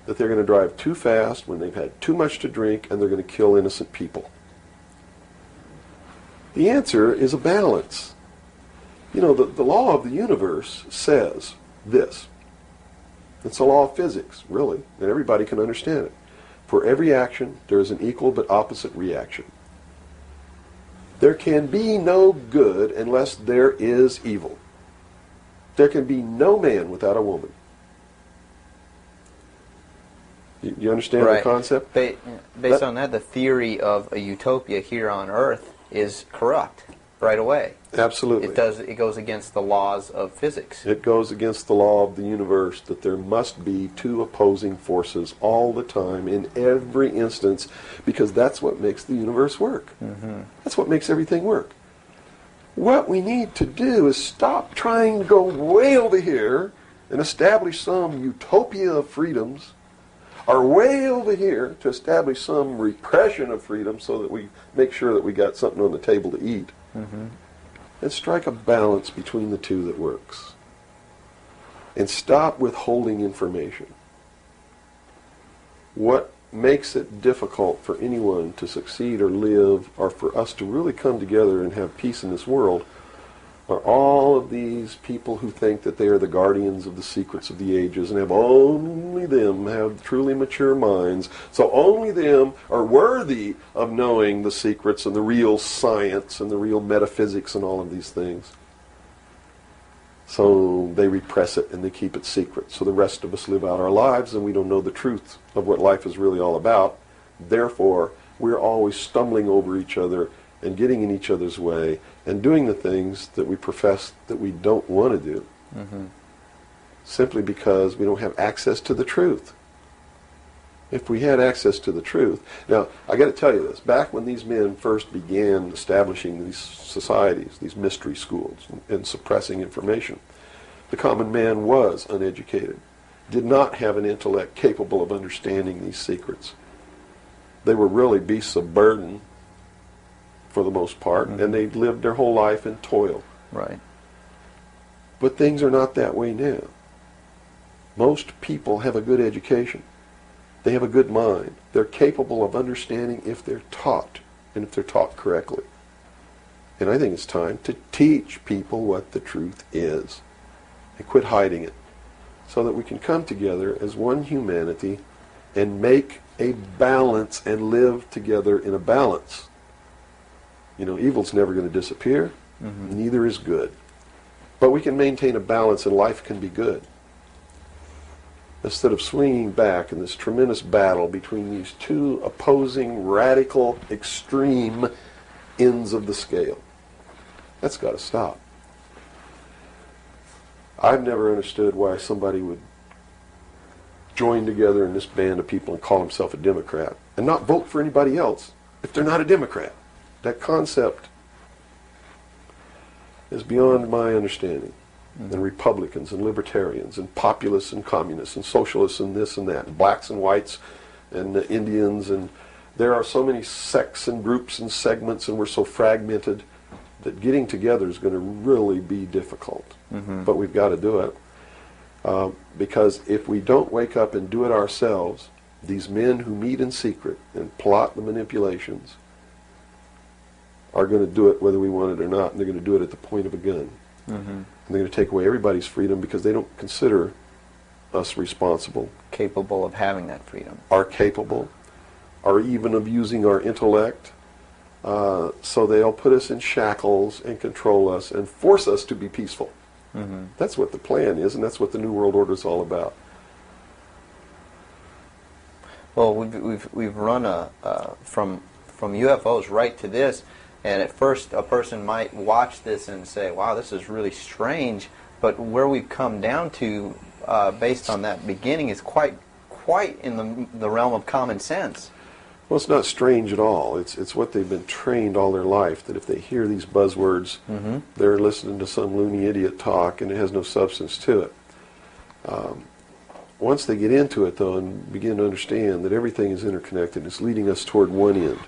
that they're going to drive too fast when they've had too much to drink, and they're going to kill innocent people. The answer is a balance. You know, the law of the universe says this. It's a law of physics, really, and everybody can understand it. For every action, there is an equal but opposite reaction. There can be no good unless there is evil. There can be no man without a woman. You understand the concept? Based on that, the theory of a utopia here on Earth is corrupt right away. Absolutely. It goes against the laws of physics. It goes against the law of the universe that there must be two opposing forces all the time in every instance, because that's what makes the universe work. That's what makes everything work. What we need to do is stop trying to go way over here and establish some utopia of freedoms, or way over here to establish some repression of freedom so that we make sure that we got something on the table to eat. And strike a balance between the two that works. And stop withholding information. What makes it difficult for anyone to succeed or live, or for us to really come together and have peace in this world, are all of these people who think that they are the guardians of the secrets of the ages, and have only them have truly mature minds, so only them are worthy of knowing the secrets and the real science and the real metaphysics and all of these things. So they repress it and they keep it secret, so the rest of us live out our lives and we don't know the truth of what life is really all about. Therefore, we're always stumbling over each other and getting in each other's way and doing the things that we profess that we don't want to do. simply because we don't have access to the truth. If we had access to the truth. Now, I got to tell you this. Back when these men first began establishing these societies, these mystery schools, and suppressing information, the common man was uneducated, did not have an intellect capable of understanding these secrets. They were really beasts of burden for the most part, and they lived their whole life in toil. Right. But things are not that way now. Most people have a good education. They have a good mind. They're capable of understanding if they're taught, and if they're taught correctly. And I think it's time to teach people what the truth is and quit hiding it, so that we can come together as one humanity and make a balance and live together in a balance. You know, evil's never going to disappear. Neither is good. But we can maintain a balance and life can be good. Instead of swinging back in this tremendous battle between these two opposing, radical, extreme ends of the scale. That's got to stop. I've never understood why somebody would join together in this band of people and call himself a Democrat and not vote for anybody else if they're not a Democrat. That concept is beyond my understanding. And Republicans and Libertarians and Populists and Communists and Socialists and this and that, and blacks and whites and Indians, and there are so many sects and groups and segments, and we're so fragmented that getting together is going to really be difficult. But we've got to do it. Because if we don't wake up and do it ourselves, these men who meet in secret and plot the manipulations are going to do it whether we want it or not, and they're going to do it at the point of a gun. And they're going to take away everybody's freedom because they don't consider us responsible. Capable of having that freedom. Are capable, are even of using our intellect. So they'll put us in shackles and control us and force us to be peaceful. That's what the plan is, and that's what the New World Order is all about. Well, we've run from UFOs right to this, and at first a person might watch this and say, "Wow, this is really strange." But where we've come down to, based on that beginning, is quite in the realm of common sense. Well, it's not strange at all. It's what they've been trained all their life, that if they hear these buzzwords, they're listening to some loony idiot talk, and it has no substance to it. Once they get into it, though, and begin to understand that everything is interconnected, it's leading us toward one end,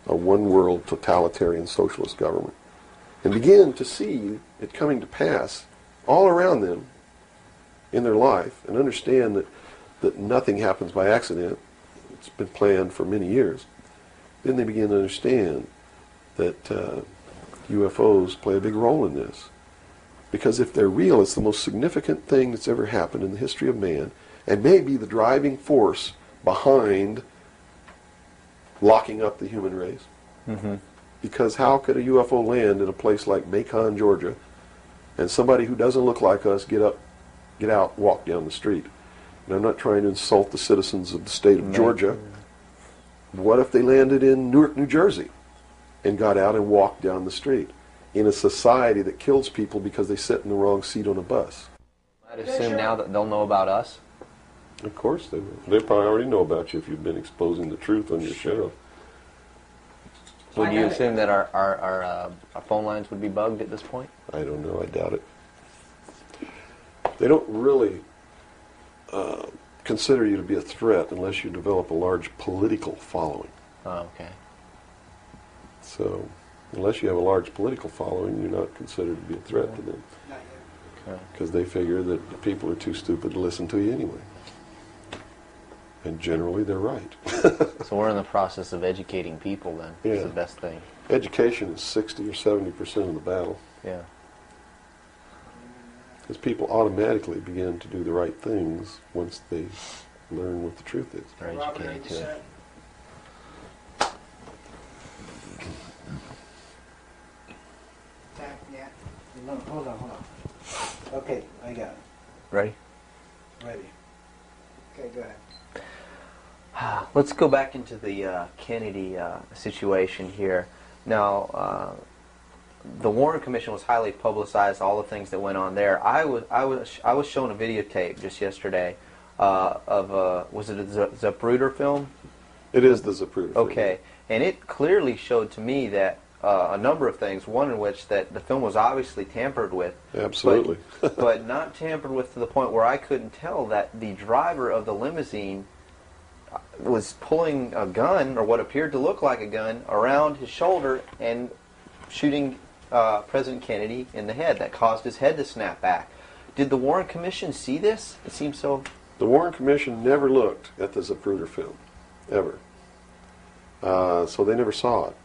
a one-world totalitarian socialist government, and begin to see it coming to pass all around them in their life, and understand that nothing happens by accident. It's been planned for many years. Then they begin to understand that UFOs play a big role in this. Because if they're real, it's the most significant thing that's ever happened in the history of man, and may be the driving force behind locking up the human race. Because how could a UFO land in a place like Macon, Georgia, and somebody who doesn't look like us get out, walk down the street? And I'm not trying to insult the citizens of the state of Georgia. What if they landed in Newark, New Jersey, and got out and walked down the street in a society that kills people because they sit in the wrong seat on a bus? I'd assume now that they'll know about us. Of course they will. They probably already know about you if you've been exposing the truth on your show. Would you assume that our phone lines would be bugged at this point? I don't know. I doubt it. They don't really consider you to be a threat unless you develop a large political following. Oh, okay. So, unless you have a large political following, you're not considered to be a threat to them. Because they figure that the people are too stupid to listen to you anyway. And generally, they're right. So we're in the process of educating people then. Yeah. Is the best thing. Education is 60 or 70% of the battle. Yeah. Because people automatically begin to do the right things once they learn what the truth is. They're educated to it. Yeah. No, hold on. Okay, I got it. Ready? Ready. Okay, go ahead. Let's go back into the Kennedy situation here. Now, the Warren Commission was highly publicized, all the things that went on there. I was shown a videotape just yesterday of was it a Zapruder film? It is the Zapruder film. Okay, and it clearly showed to me that a number of things, one in which that the film was obviously tampered with. Absolutely. But not tampered with to the point where I couldn't tell that the driver of the limousine was pulling a gun, or what appeared to look like a gun, around his shoulder and shooting President Kennedy in the head. That caused his head to snap back. Did the Warren Commission see this? It seems so. The Warren Commission never looked at the Zapruder film, ever. So they never saw it.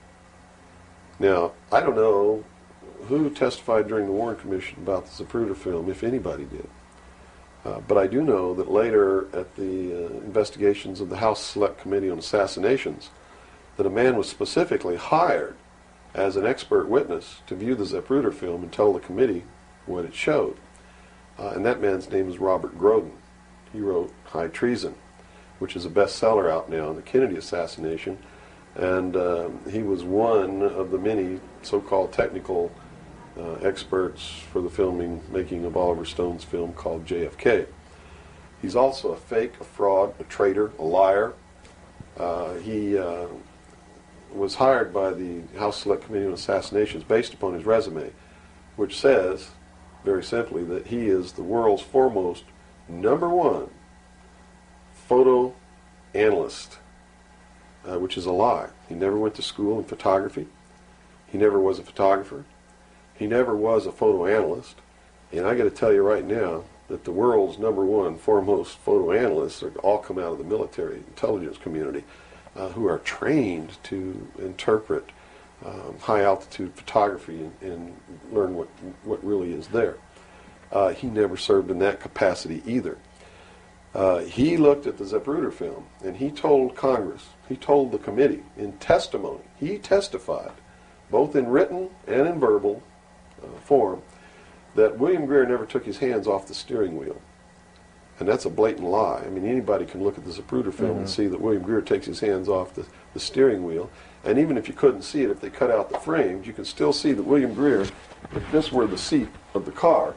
Now, I don't know who testified during the Warren Commission about the Zapruder film, if anybody did. But I do know that later at the investigations of the House Select Committee on Assassinations, that a man was specifically hired as an expert witness to view the Zapruder film and tell the committee what it showed. And that man's name is Robert Grodin. He wrote High Treason, which is a bestseller out now on the Kennedy assassination. And he was one of the many so-called technical experts for the making of Oliver Stone's film called JFK. He's also a fake, a fraud, a traitor, a liar. He was hired by the House Select Committee on Assassinations based upon his resume, which says, very simply, that he is the world's foremost #1 photo analyst. Which is a lie. He never went to school in photography. He never was a photographer. He never was a photo analyst. And I got to tell you right now that the world's #1 foremost photo analysts are all come out of the military intelligence community, who are trained to interpret high altitude photography and learn what really is there. He never served in that capacity either. He looked at the Zapruder film and he told Congress, he told the committee in testimony, he testified, both in written and in verbal form, that William Greer never took his hands off the steering wheel. And that's a blatant lie. I mean, anybody can look at the Zapruder film and see that William Greer takes his hands off the steering wheel. And even if you couldn't see it, if they cut out the frames, you can still see that William Greer, if this were the seat of the car,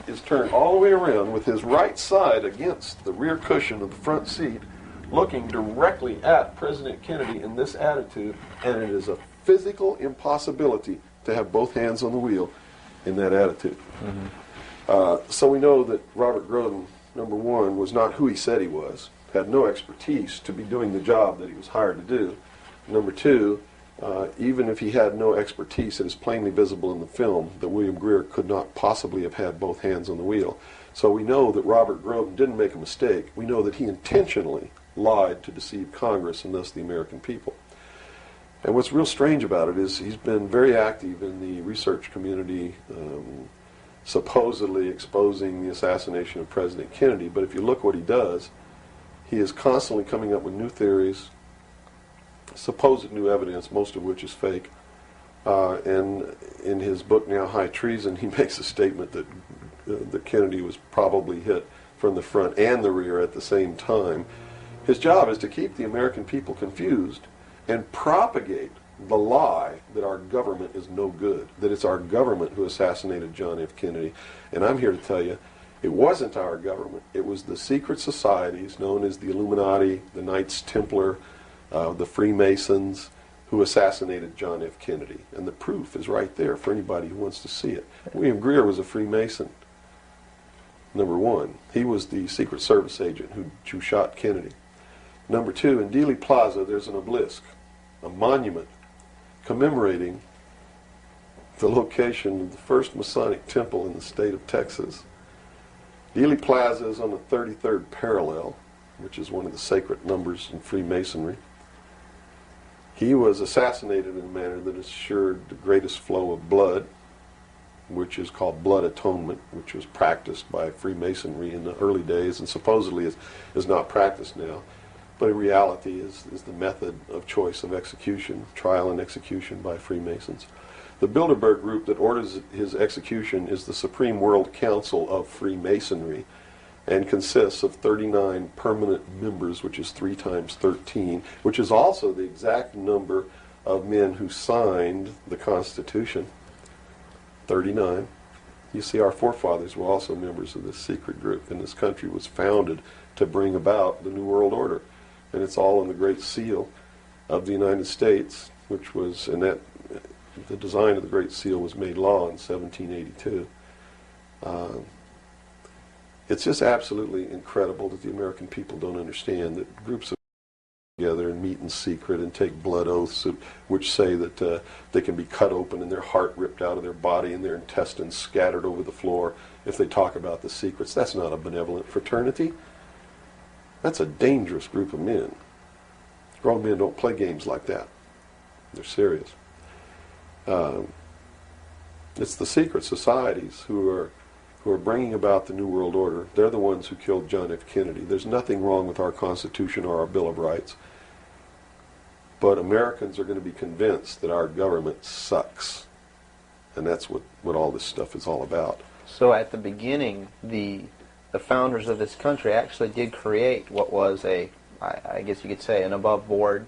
is turned all the way around with his right side against the rear cushion of the front seat, looking directly at President Kennedy in this attitude, and it is a physical impossibility to have both hands on the wheel in that attitude. So we know that Robert Grodin, #1, was not who he said he was, had no expertise to be doing the job that he was hired to do. #2, even if he had no expertise, it is plainly visible in the film that William Greer could not possibly have had both hands on the wheel. So we know that Robert Grodin didn't make a mistake. We know that he intentionally lied to deceive Congress and thus the American people. And what's real strange about it is he's been very active in the research community, supposedly exposing the assassination of President Kennedy. But if you look what he does, he is constantly coming up with new theories, supposed new evidence, most of which is fake. And in his book now, High Treason, he makes a statement that Kennedy was probably hit from the front and the rear at the same time. His job is to keep the American people confused and propagate the lie that our government is no good, that it's our government who assassinated John F. Kennedy. And I'm here to tell you, it wasn't our government. It was the secret societies known as the Illuminati, the Knights Templar, the Freemasons, who assassinated John F. Kennedy. And the proof is right there for anybody who wants to see it. William Greer was a Freemason, #1. He was the Secret Service agent who shot Kennedy. #2, in Dealey Plaza, there's an obelisk, a monument commemorating the location of the first Masonic temple in the state of Texas. Dealey Plaza is on the 33rd parallel, which is one of the sacred numbers in Freemasonry. He was assassinated in a manner that assured the greatest flow of blood, which is called blood atonement, which was practiced by Freemasonry in the early days and supposedly is not practiced now. But in reality is the method of choice of execution, trial and execution by Freemasons. The Bilderberg group that orders his execution is the Supreme World Council of Freemasonry and consists of 39 permanent members, which is 3 times 13, which is also the exact number of men who signed the Constitution. 39. You see, our forefathers were also members of this secret group, and this country was founded to bring about the New World Order. And it's all in the Great Seal of the United States, which was, and that, the design of the Great Seal was made law in 1782. It's just absolutely incredible that the American people don't understand that groups of together and meet in secret and take blood oaths which say that they can be cut open and their heart ripped out of their body and their intestines scattered over the floor if they talk about the secrets. That's not a benevolent fraternity. That's a dangerous group of men. Grown men don't play games like that. They're serious. It's the secret societies who are bringing about the New World Order. They're the ones who killed John F. Kennedy. There's nothing wrong with our Constitution or our Bill of Rights. But Americans are going to be convinced that our government sucks. And that's what all this stuff is all about. So at the beginning, the founders of this country actually did create what was I guess you could say, an above-board,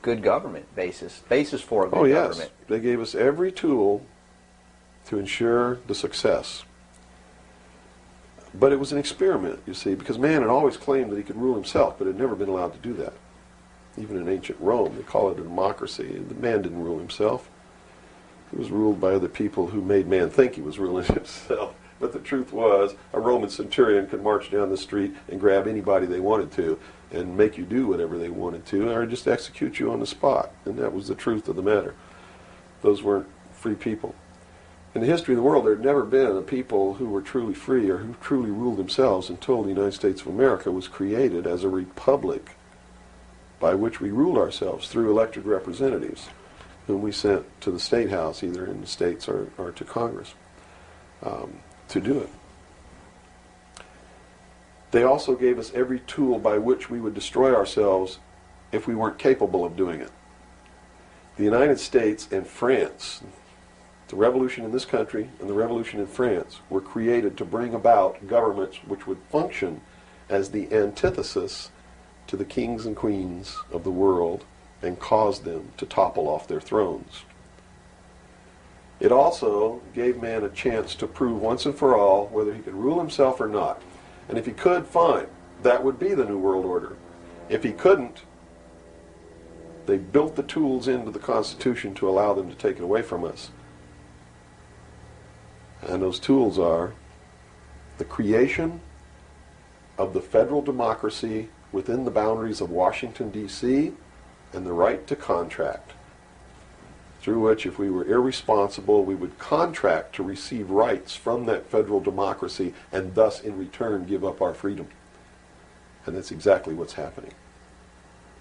good government basis for a good government. Yes. They gave us every tool to ensure the success. But it was an experiment, you see, because man had always claimed that he could rule himself, but had never been allowed to do that. Even in ancient Rome, they call it a democracy. The man didn't rule himself. He was ruled by other people who made man think he was ruling himself. But the truth was, a Roman centurion could march down the street and grab anybody they wanted to and make you do whatever they wanted to, or just execute you on the spot. And that was the truth of the matter. Those weren't free people. In the history of the world, there had never been a people who were truly free or who truly ruled themselves until the United States of America was created as a republic by which we ruled ourselves through elected representatives whom we sent to the State House, either in the States or to Congress, to do it. They also gave us every tool by which we would destroy ourselves if we weren't capable of doing it. The United States and France, the revolution in this country and the revolution in France, were created to bring about governments which would function as the antithesis to the kings and queens of the world and cause them to topple off their thrones. It also gave man a chance to prove once and for all whether he could rule himself or not. And if he could, fine. That would be the New World Order. If he couldn't, they built the tools into the Constitution to allow them to take it away from us. And those tools are the creation of the federal democracy within the boundaries of Washington, D.C., and the right to contract, through which, if we were irresponsible, we would contract to receive rights from that federal democracy and thus, in return, give up our freedom. And that's exactly what's happening.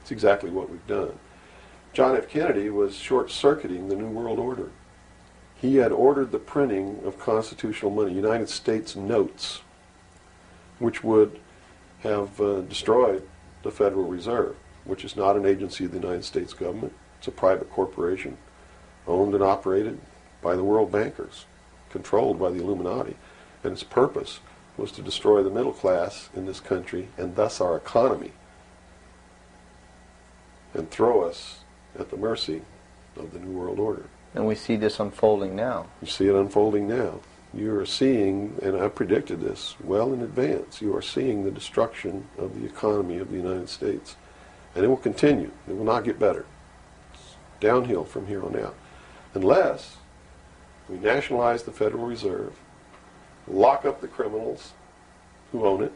It's exactly what we've done. John F. Kennedy was short-circuiting the New World Order. He had ordered the printing of constitutional money, United States notes, which would have destroyed the Federal Reserve, which is not an agency of the United States government. It's a private corporation owned and operated by the world bankers, controlled by the Illuminati. And its purpose was to destroy the middle class in this country and thus our economy, and throw us at the mercy of the New World Order. And we see this unfolding now. You see it unfolding now. You are seeing, and I predicted this well in advance, you are seeing the destruction of the economy of the United States. And it will continue. It will not get better. It's downhill from here on out. Unless we nationalize the Federal Reserve, lock up the criminals who own it,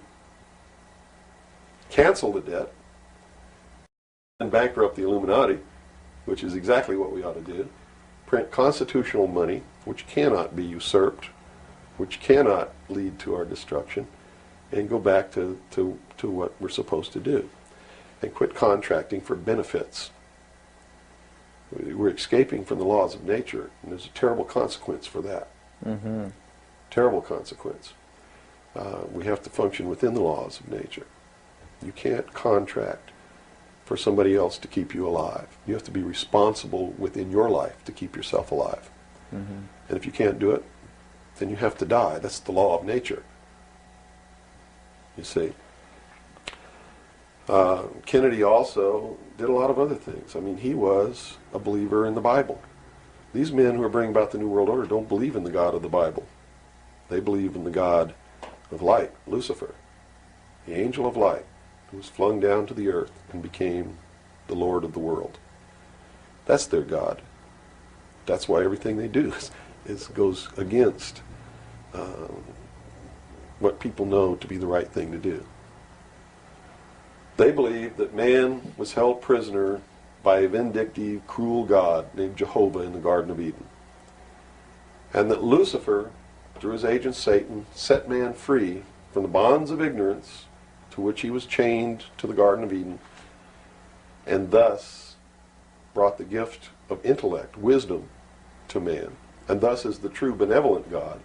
cancel the debt, and bankrupt the Illuminati, which is exactly what we ought to do. Print constitutional money, which cannot be usurped, which cannot lead to our destruction, and go back to what we're supposed to do. And quit contracting for benefits. We're escaping from the laws of nature, and there's a terrible consequence for that. Mm-hmm. Terrible consequence. We have to function within the laws of nature. You can't contract for somebody else to keep you alive. You have to be responsible within your life to keep yourself alive. Mm-hmm. And if you can't do it, then you have to die. That's the law of nature. You see. Kennedy also did a lot of other things. I mean, he was a believer in the Bible. These men who are bringing about the New World Order don't believe in the God of the Bible. They believe in the God of light, Lucifer, the angel of light, who was flung down to the earth and became the Lord of the world. That's their God. That's why everything they do goes against what people know to be the right thing to do. They believe that man was held prisoner by a vindictive, cruel God named Jehovah in the Garden of Eden. And that Lucifer, through his agent Satan, set man free from the bonds of ignorance to which he was chained to the Garden of Eden, and thus brought the gift of intellect, wisdom, to man, and thus is the true benevolent God.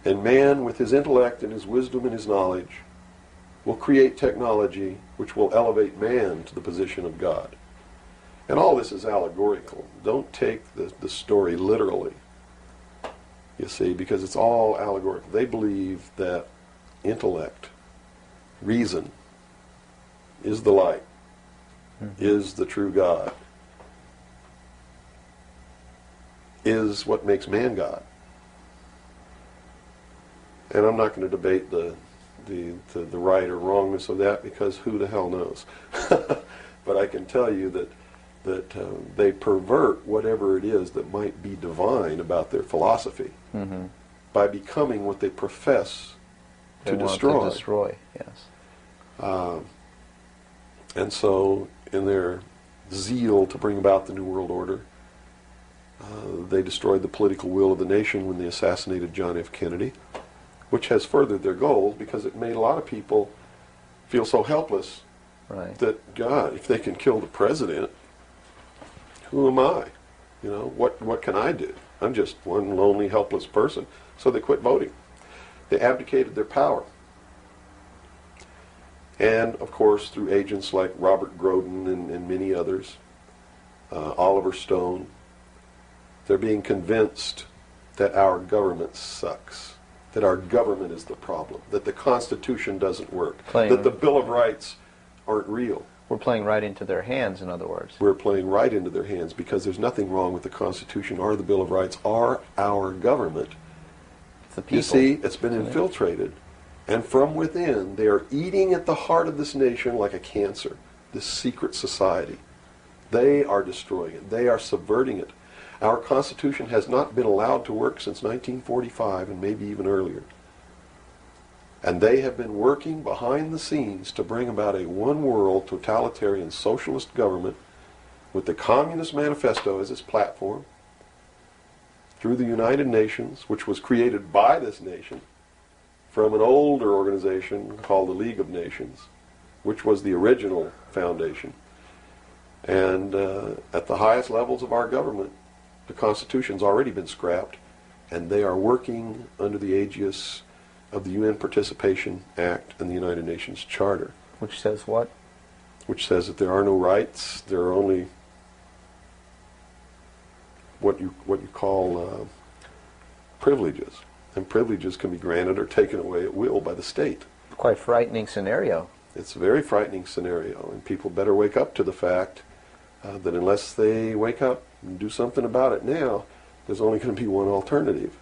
And man, with his intellect and his wisdom and his knowledge, will create technology which will elevate man to the position of God. And all this is allegorical. Don't take the story literally, you see, because it's all allegorical. They believe that intellect, reason, is the light, is the true God, is what makes man God. And I'm not going to debate the right or wrongness of that, because who the hell knows. But I can tell you that they pervert whatever it is that might be divine about their philosophy by becoming what they profess to destroy. To destroy, yes. And so, in their zeal to bring about the New World Order, they destroyed the political will of the nation when they assassinated John F. Kennedy, which has furthered their goals, because it made a lot of people feel so helpless that, God, if they can kill the president, who am I? You know, what can I do? I'm just one lonely, helpless person. So they quit voting. They abdicated their power. And, of course, through agents like Robert Grodin and many others, Oliver Stone, they're being convinced that our government sucks, that our government is the problem, that the Constitution doesn't work, that the Bill of Rights aren't real. We're playing right into their hands, in other words. We're playing right into their hands, because there's nothing wrong with the Constitution or the Bill of Rights or our government. It's the people. You see, it's been infiltrated. And from within, they are eating at the heart of this nation like a cancer, this secret society. They are destroying it. They are subverting it. Our Constitution has not been allowed to work since 1945, and maybe even earlier. And they have been working behind the scenes to bring about a one-world, totalitarian, socialist government with the Communist Manifesto as its platform, through the United Nations, which was created by this nation from an older organization called the League of Nations, which was the original foundation. And at the highest levels of our government, the Constitution's already been scrapped, and they are working under the aegis of the UN Participation Act and the United Nations Charter. Which says what? Which says that there are no rights, there are only what you call privileges. And privileges can be granted or taken away at will by the state. Quite a frightening scenario. It's a very frightening scenario, and people better wake up to the fact that unless they wake up and do something about it now, there's only going to be one alternative.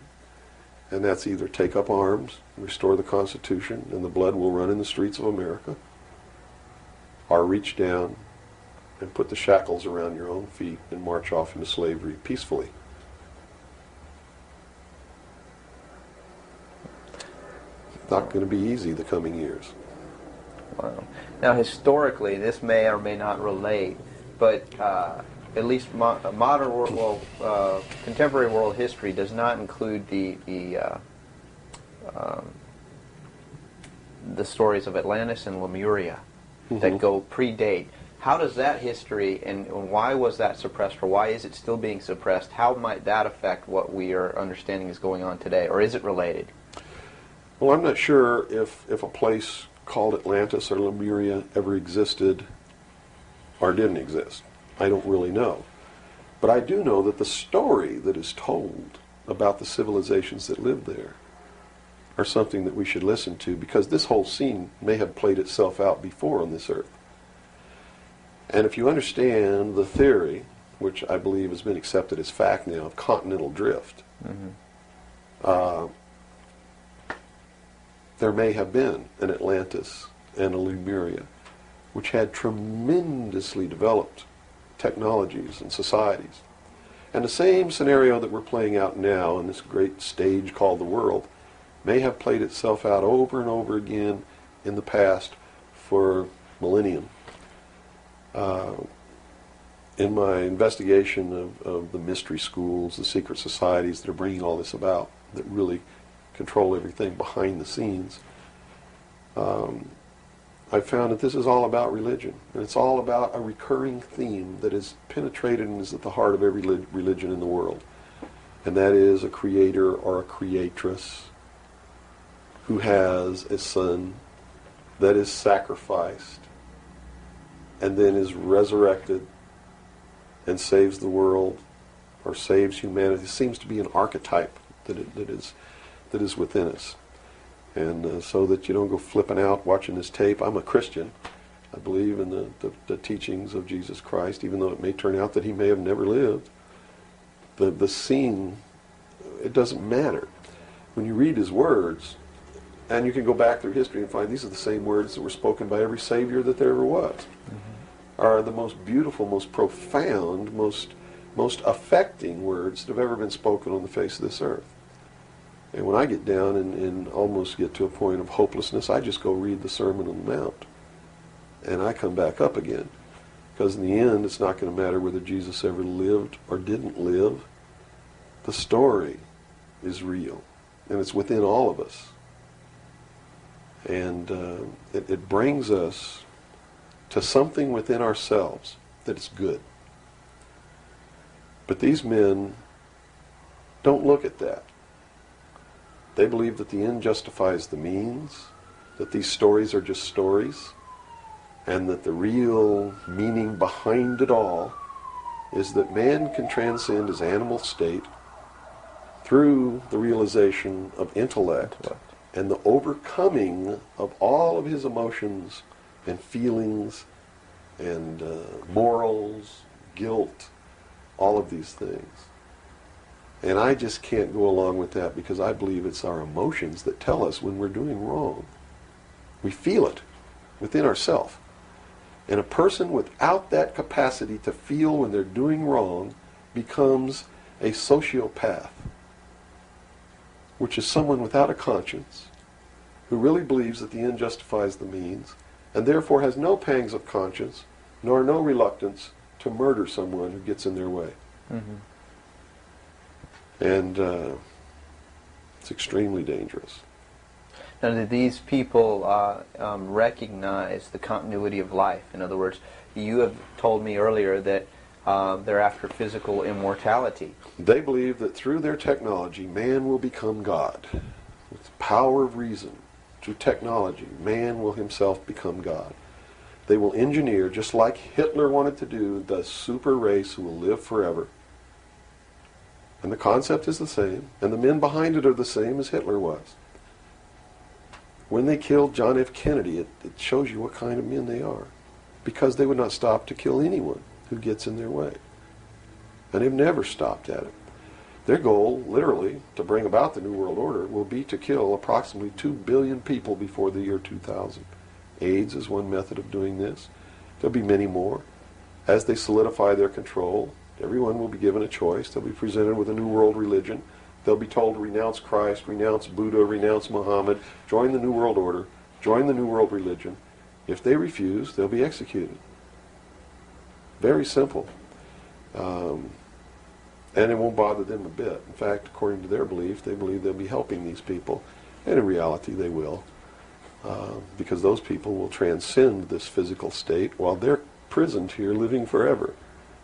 And that's either take up arms, restore the Constitution, and the blood will run in the streets of America, or reach down and put the shackles around your own feet and march off into slavery peacefully. Not going to be easy the coming years. Wow. Now, historically, this may or may not relate, but at least modern world, contemporary world history does not include the stories of Atlantis and Lemuria that go predate. How does that history, and why was that suppressed, or why is it still being suppressed? How might that affect what we are understanding is going on today, or is it related? Well, I'm not sure if a place called Atlantis or Lemuria ever existed or didn't exist. I don't really know. But I do know that the story that is told about the civilizations that lived there are something that we should listen to, because this whole scene may have played itself out before on this earth. And if you understand the theory which I believe has been accepted as fact now, of continental drift, there may have been an Atlantis and a Lemuria, which had tremendously developed technologies and societies. And the same scenario that we're playing out now in this great stage called the world may have played itself out over and over again in the past for millennium. In my investigation of the mystery schools, the secret societies that are bringing all this about, that really control everything behind the scenes, I found that this is all about religion. And it's all about a recurring theme that is penetrated and is at the heart of every religion in the world. And that is a creator or a creatress who has a son that is sacrificed and then is resurrected and saves the world or saves humanity. It seems to be an archetype that is within us. And so that you don't go flipping out watching this tape. I'm a Christian. I believe in the teachings of Jesus Christ, even though it may turn out that he may have never lived. The scene, it doesn't matter. When you read his words, and you can go back through history and find these are the same words that were spoken by every Savior that there ever was, are the most beautiful, most profound, most affecting words that have ever been spoken on the face of this earth. And when I get down and almost get to a point of hopelessness, I just go read the Sermon on the Mount. And I come back up again. Because in the end, it's not going to matter whether Jesus ever lived or didn't live. The story is real. And it's within all of us. And it brings us to something within ourselves that is good. But these men don't look at that. They believe that the end justifies the means, that these stories are just stories, and that the real meaning behind it all is that man can transcend his animal state through the realization of intellect and the overcoming of all of his emotions and feelings and morals, guilt, all of these things. And I just can't go along with that because I believe it's our emotions that tell us when we're doing wrong. We feel it within ourselves. And a person without that capacity to feel when they're doing wrong becomes a sociopath, which is someone without a conscience who really believes that the end justifies the means and therefore has no pangs of conscience nor no reluctance to murder someone who gets in their way. And it's extremely dangerous. Now, do these people recognize the continuity of life? In other words, you have told me earlier that they're after physical immortality. They believe that through their technology, man will become God. With the power of reason, through technology, man will himself become God. They will engineer, just like Hitler wanted to do, the super race who will live forever. And the concept is the same, and the men behind it are the same as Hitler was. When they killed John F. Kennedy, it shows you what kind of men they are. Because they would not stop to kill anyone who gets in their way. And they've never stopped at it. Their goal, literally, to bring about the New World Order, will be to kill approximately 2 billion people before the year 2000. AIDS is one method of doing this. There'll be many more. As they solidify their control, everyone will be given a choice. They'll be presented with a new world religion. They'll be told to renounce Christ, renounce Buddha, renounce Muhammad, join the New World Order, join the New World Religion. If they refuse, they'll be executed. Very simple. And it won't bother them a bit. In fact, according to their belief, they believe they'll be helping these people. And in reality, they will. Because those people will transcend this physical state while they're prisoned here living forever.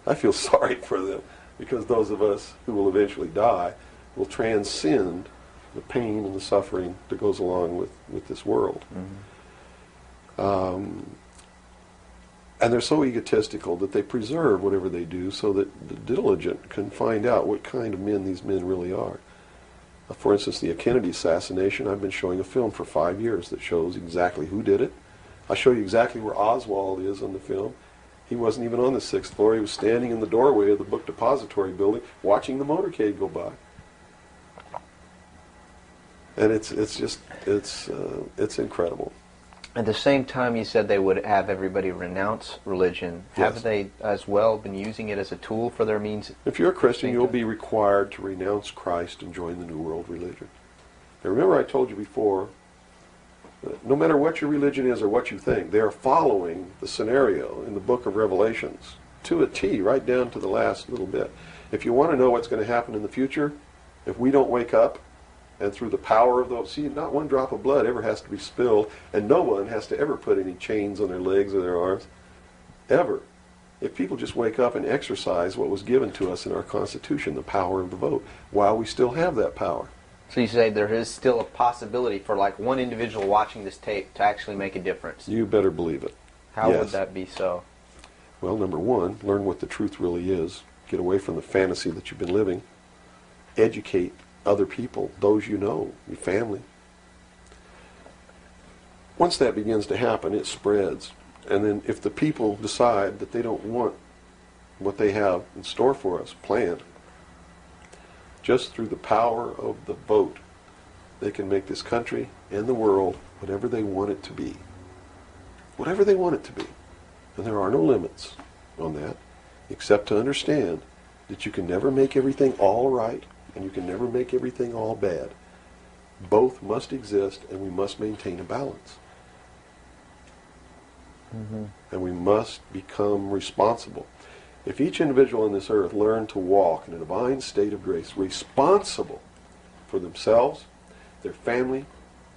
I feel sorry for them because those of us who will eventually die will transcend the pain and the suffering that goes along with this world. And they're so egotistical that they preserve whatever they do so that the diligent can find out what kind of men these men really are. For instance, the Kennedy assassination, I've been showing a film for 5 years that shows exactly who did it. I show you exactly where Oswald is on the film. He wasn't even on the 6th floor. He was standing in the doorway of the book depository building watching the motorcade go by. And it's incredible. At the same time, you said they would have everybody renounce religion. Yes. Have they as well been using it as a tool for their means? If you're a Christian, you'll be required to renounce Christ and join the New World religion. Now remember I told you before, no matter what your religion is or what you think, they are following the scenario in the book of Revelations to a T, right down to the last little bit. If you want to know what's going to happen in the future, if we don't wake up, and through the power of those, see, not one drop of blood ever has to be spilled, and no one has to ever put any chains on their legs or their arms, ever. If people just wake up and exercise what was given to us in our Constitution, the power of the vote, while we still have that power. So you say there is still a possibility for like one individual watching this tape to actually make a difference. You better believe it. How Yes. would that be so? Well, number one, learn what the truth really is. Get away from the fantasy that you've been living. Educate other people, those you know, your family. Once that begins to happen, it spreads. And then if the people decide that they don't want what they have in store for us planned, just through the power of the vote, they can make this country and the world whatever they want it to be. Whatever they want it to be. And there are no limits on that, except to understand that you can never make everything all right, and you can never make everything all bad. Both must exist, and we must maintain a balance. Mm-hmm. And we must become responsible. If each individual on this earth learned to walk in a divine state of grace, responsible for themselves, their family,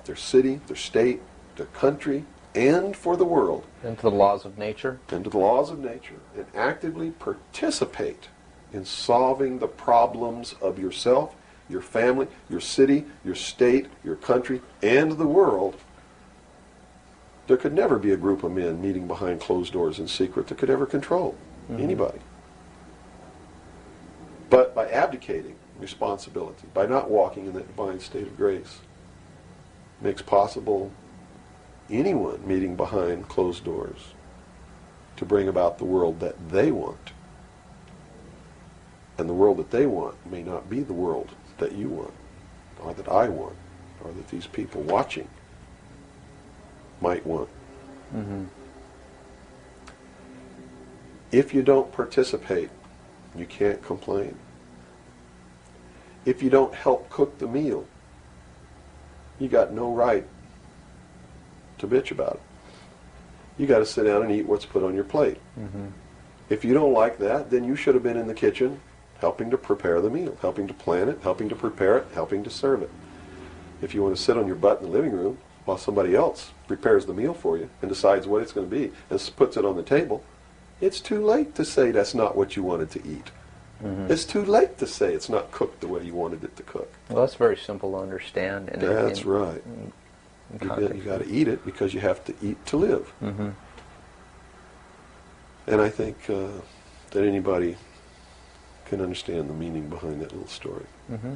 their city, their state, their country, and for the world, And to the laws of nature? and to the laws of nature, and actively participate in solving the problems of yourself, your family, your city, your state, your country, and the world, there could never be a group of men meeting behind closed doors in secret that could ever control anybody. But by abdicating responsibility, by not walking in that divine state of grace, makes possible anyone meeting behind closed doors to bring about the world that they want. And the world that they want may not be the world that you want, or that I want, or that these people watching might want. Mm-hmm. If you don't participate, you can't complain. If you don't help cook the meal, you got no right to bitch about it. You got to sit down and eat what's put on your plate. Mm-hmm. If you don't like that, then you should have been in the kitchen helping to prepare the meal, helping to plan it, helping to prepare it, helping to serve it. If you want to sit on your butt in the living room while somebody else prepares the meal for you and decides what it's going to be and puts it on the table, it's too late to say that's not what you wanted to eat. Mm-hmm. It's too late to say it's not cooked the way you wanted it to cook. Well, that's very simple to understand. That's right. You got to eat it because you have to eat to live. Mm-hmm. And I think that anybody can understand the meaning behind that little story. Mm-hmm.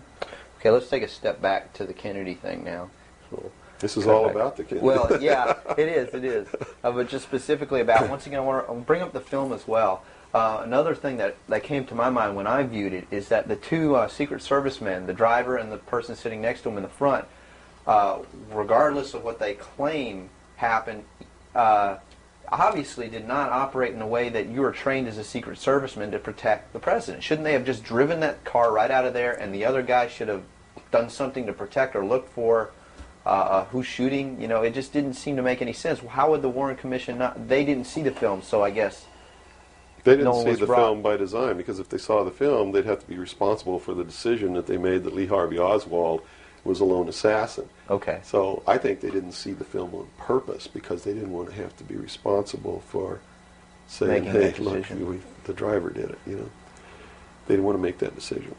Okay, let's take a step back to the Kennedy thing now. So This is all about the kid. Well, yeah, it is. But just specifically about, once again, I want to bring up the film as well. Another thing that came to my mind when I viewed it is that the two Secret Service men, the driver and the person sitting next to him in the front, regardless of what they claim happened, obviously did not operate in a way that you were trained as a Secret Serviceman to protect the president. Shouldn't they have just driven that car right out of there, and the other guy should have done something to protect or look for who's shooting? You know, it just didn't seem to make any sense. How would the Warren Commission not? They didn't see the film, so I guess they didn't no one see was the brought. film by design, because if they saw the film, they'd have to be responsible for the decision that they made that Lee Harvey Oswald was a lone assassin. Okay. So I think they didn't see the film on purpose because they didn't want to have to be responsible for saying, Making hey, that look, decision. the driver did it, you know. They didn't want to make that decision.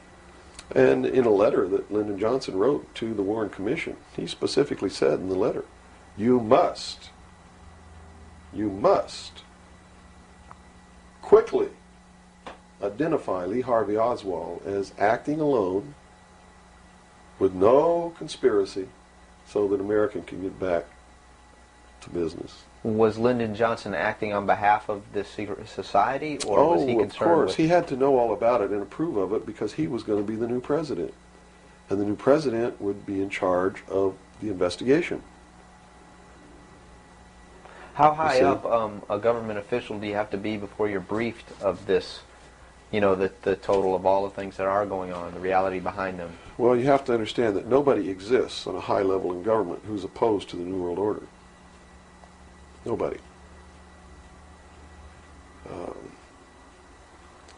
And in a letter that Lyndon Johnson wrote to the Warren Commission, he specifically said in the letter, you must quickly identify Lee Harvey Oswald as acting alone with no conspiracy so that America can get back to business. Was Lyndon Johnson acting on behalf of this secret society, or was he concerned of course. with... He had to know all about it and approve of it because he was going to be the new president. And the new president would be in charge of the investigation. How high up a government official do you have to be before you're briefed of this, the total of all the things that are going on, the reality behind them? Well, you have to understand that nobody exists on a high level in government who's opposed to the New World Order. Nobody.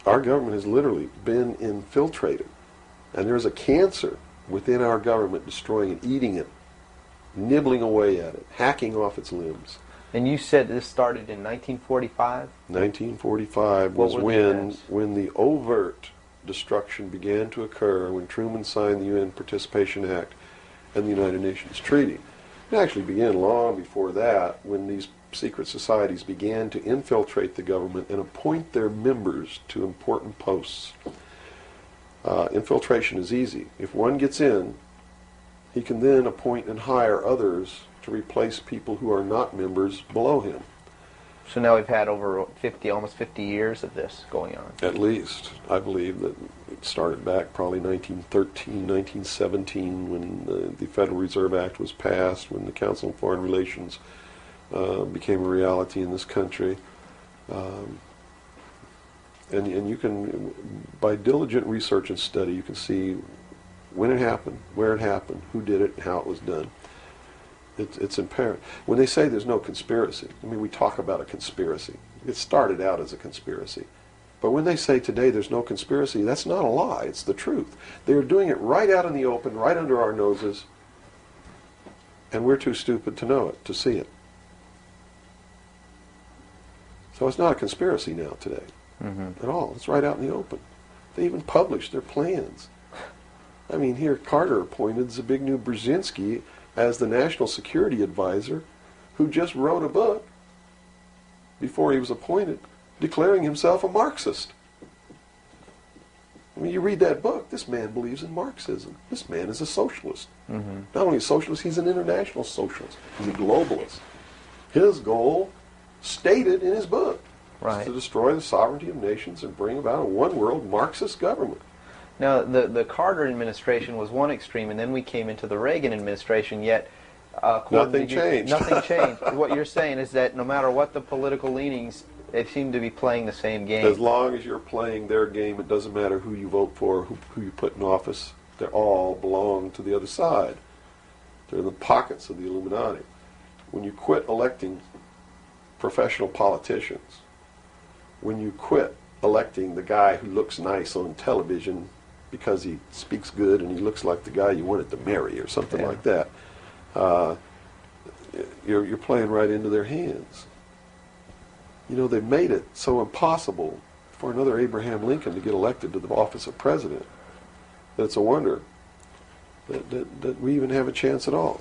Our government has literally been infiltrated. And there's a cancer within our government destroying it, eating it, nibbling away at it, hacking off its limbs. And you said this started in 1945? 1945 was when the overt destruction began to occur, when Truman signed the UN Participation Act and the United Nations Treaty. It actually began long before that, when these secret societies began to infiltrate the government and appoint their members to important posts. Infiltration is easy. If one gets in, he can then appoint and hire others to replace people who are not members below him. So now we've had over almost 50 years of this going on. At least. I believe that it started back probably 1913, 1917, when the Federal Reserve Act was passed, when the Council on Foreign Relations became a reality in this country. And you can, by diligent research and study, you can see when it happened, where it happened, who did it, and how it was done. It's apparent. When they say there's no conspiracy, I mean, we talk about a conspiracy. It started out as a conspiracy. But when they say today there's no conspiracy, that's not a lie. It's the truth. They're doing it right out in the open, right under our noses, and we're too stupid to know it, to see it. So it's not a conspiracy now today at all. It's right out in the open. They even published their plans. I mean, here Carter appointed Zbigniew Brzezinski as the National Security Advisor, who just wrote a book before he was appointed, declaring himself a Marxist. I mean, you read that book, this man believes in Marxism. This man is a socialist. Not only a socialist, he's an international socialist. He's a globalist. His goal, stated in his book, is to destroy the sovereignty of nations and bring about a one-world Marxist government. Now, the Carter administration was one extreme, and then we came into the Reagan administration, yet... nothing changed. Nothing changed. What you're saying is that no matter what the political leanings, they seem to be playing the same game. As long as you're playing their game, it doesn't matter who you vote for, who you put in office. They all belong to the other side. They're in the pockets of the Illuminati. When you quit electing professional politicians, when you quit electing the guy who looks nice on television because he speaks good and he looks like the guy you wanted to marry or something like that, you're playing right into their hands. You know, they've made it so impossible for another Abraham Lincoln to get elected to the office of president that it's a wonder that we even have a chance at all.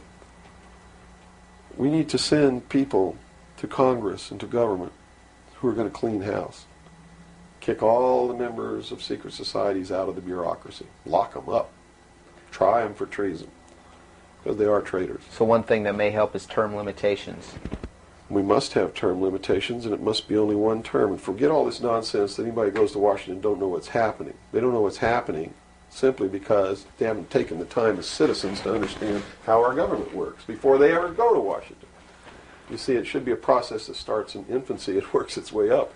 We need to send people to Congress and to government who are going to clean house. Kick all the members of secret societies out of the bureaucracy. Lock them up. Try them for treason. Because they are traitors. So one thing that may help is term limitations. We must have term limitations, and it must be only one term. And forget all this nonsense that anybody goes to Washington and don't know what's happening. They don't know what's happening simply because they haven't taken the time as citizens to understand how our government works before they ever go to Washington. You see, it should be a process that starts in infancy. It works its way up.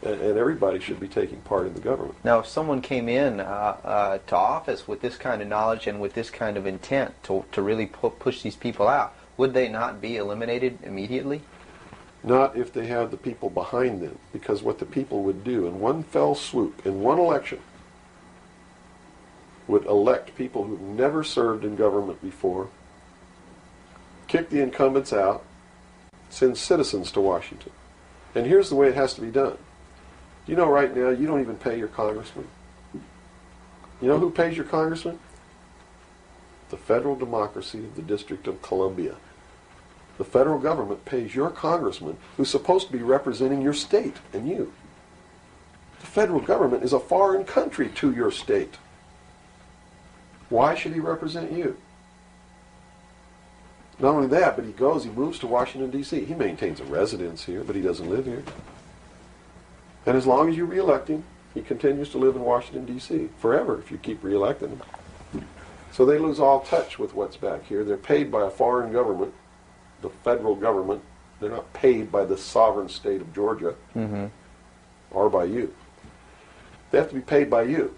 And everybody should be taking part in the government. Now, if someone came in to office with this kind of knowledge and with this kind of intent to really push these people out, would they not be eliminated immediately? Not if they have the people behind them, because what the people would do in one fell swoop, in one election, would elect people who've never served in government before, kick the incumbents out, send citizens to Washington. And here's the way it has to be done. You know, right now, you don't even pay your congressman. You know who pays your congressman? The federal democracy of the District of Columbia. The federal government pays your congressman, who's supposed to be representing your state and you. The federal government is a foreign country to your state. Why should he represent you? Not only that, but he moves to Washington, D.C. He maintains a residence here, but he doesn't live here. And as long as you re-elect him, he continues to live in Washington, D.C. forever if you keep re-electing him. So they lose all touch with what's back here. They're paid by a foreign government, the federal government. They're not paid by the sovereign state of Georgia or by you. They have to be paid by you.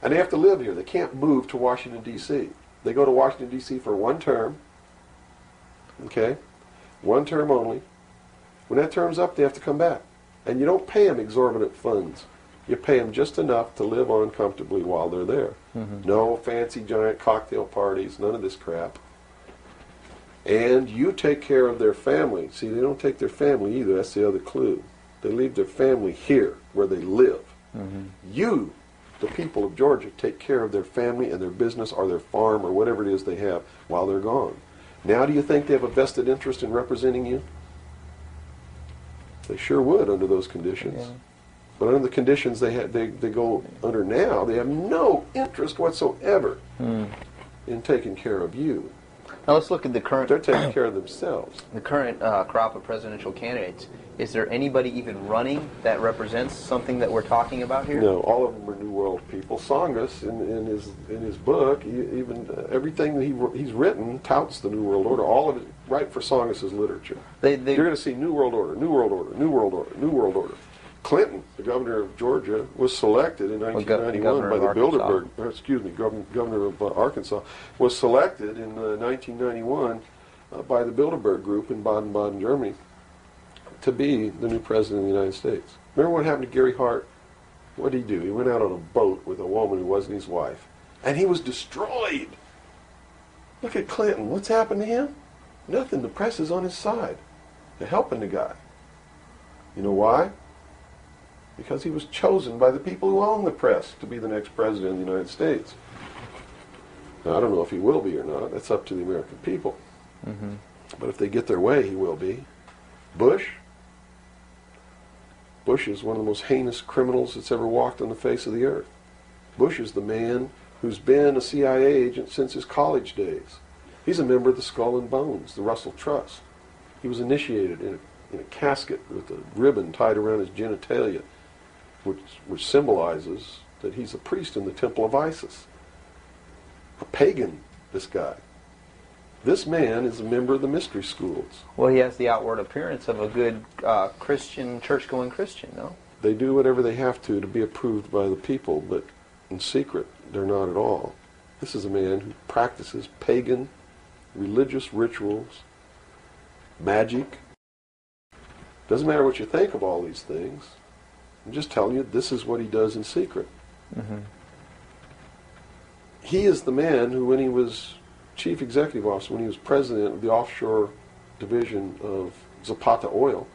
And they have to live here. They can't move to Washington, D.C. They go to Washington, D.C. for one term. Okay? One term only. When that term's up, they have to come back. And you don't pay them exorbitant funds. You pay them just enough to live on comfortably while they're there. No fancy giant cocktail parties, none of this crap. And you take care of their family. See, they don't take their family either. That's the other clue. They leave their family here, where they live. You, the people of Georgia, take care of their family and their business or their farm or whatever it is they have while they're gone. Now do you think they have a vested interest in representing you? They sure would under those conditions. Yeah. But under the conditions they go under now, they have no interest whatsoever in taking care of you. Now let's look at the current. They're taking care of themselves. The current crop of presidential candidates. Is there anybody even running that represents something that we're talking about here? No, all of them are New World people. Songus, in his book, even everything that he's written touts the New World Order. All of it, right for Songus's literature. You're going to see New World Order, New World Order, New World Order, New World Order. Clinton, the governor of Georgia, was selected in 1991 by the Bilderberg. Governor of Arkansas was selected in 1991 by the Bilderberg group in Baden-Baden, Germany, to be the new president of the United States. Remember what happened to Gary Hart? What did he do? He went out on a boat with a woman who wasn't his wife, and he was destroyed. Look at Clinton. What's happened to him? Nothing. The press is on his side. They're helping the guy. You know why? Because he was chosen by the people who own the press to be the next president of the United States. Now, I don't know if he will be or not. That's up to the American people. But if they get their way, he will be. Bush is one of the most heinous criminals that's ever walked on the face of the earth. Bush is the man who's been a CIA agent since his college days. He's a member of the Skull and Bones, the Russell Trust. He was initiated in a casket with a ribbon tied around his genitalia, which symbolizes that he's a priest in the temple of Isis. A pagan, this guy. This man is a member of the mystery schools. Well, he has the outward appearance of a good Christian, church-going Christian, no? They do whatever they have to be approved by the people, but in secret, they're not at all. This is a man who practices pagan religious rituals, magic. Doesn't matter what you think of all these things. I'm just telling you, this is what he does in secret. He is the man who, when he was chief executive officer, when he was president of the offshore division of Zapata Oil,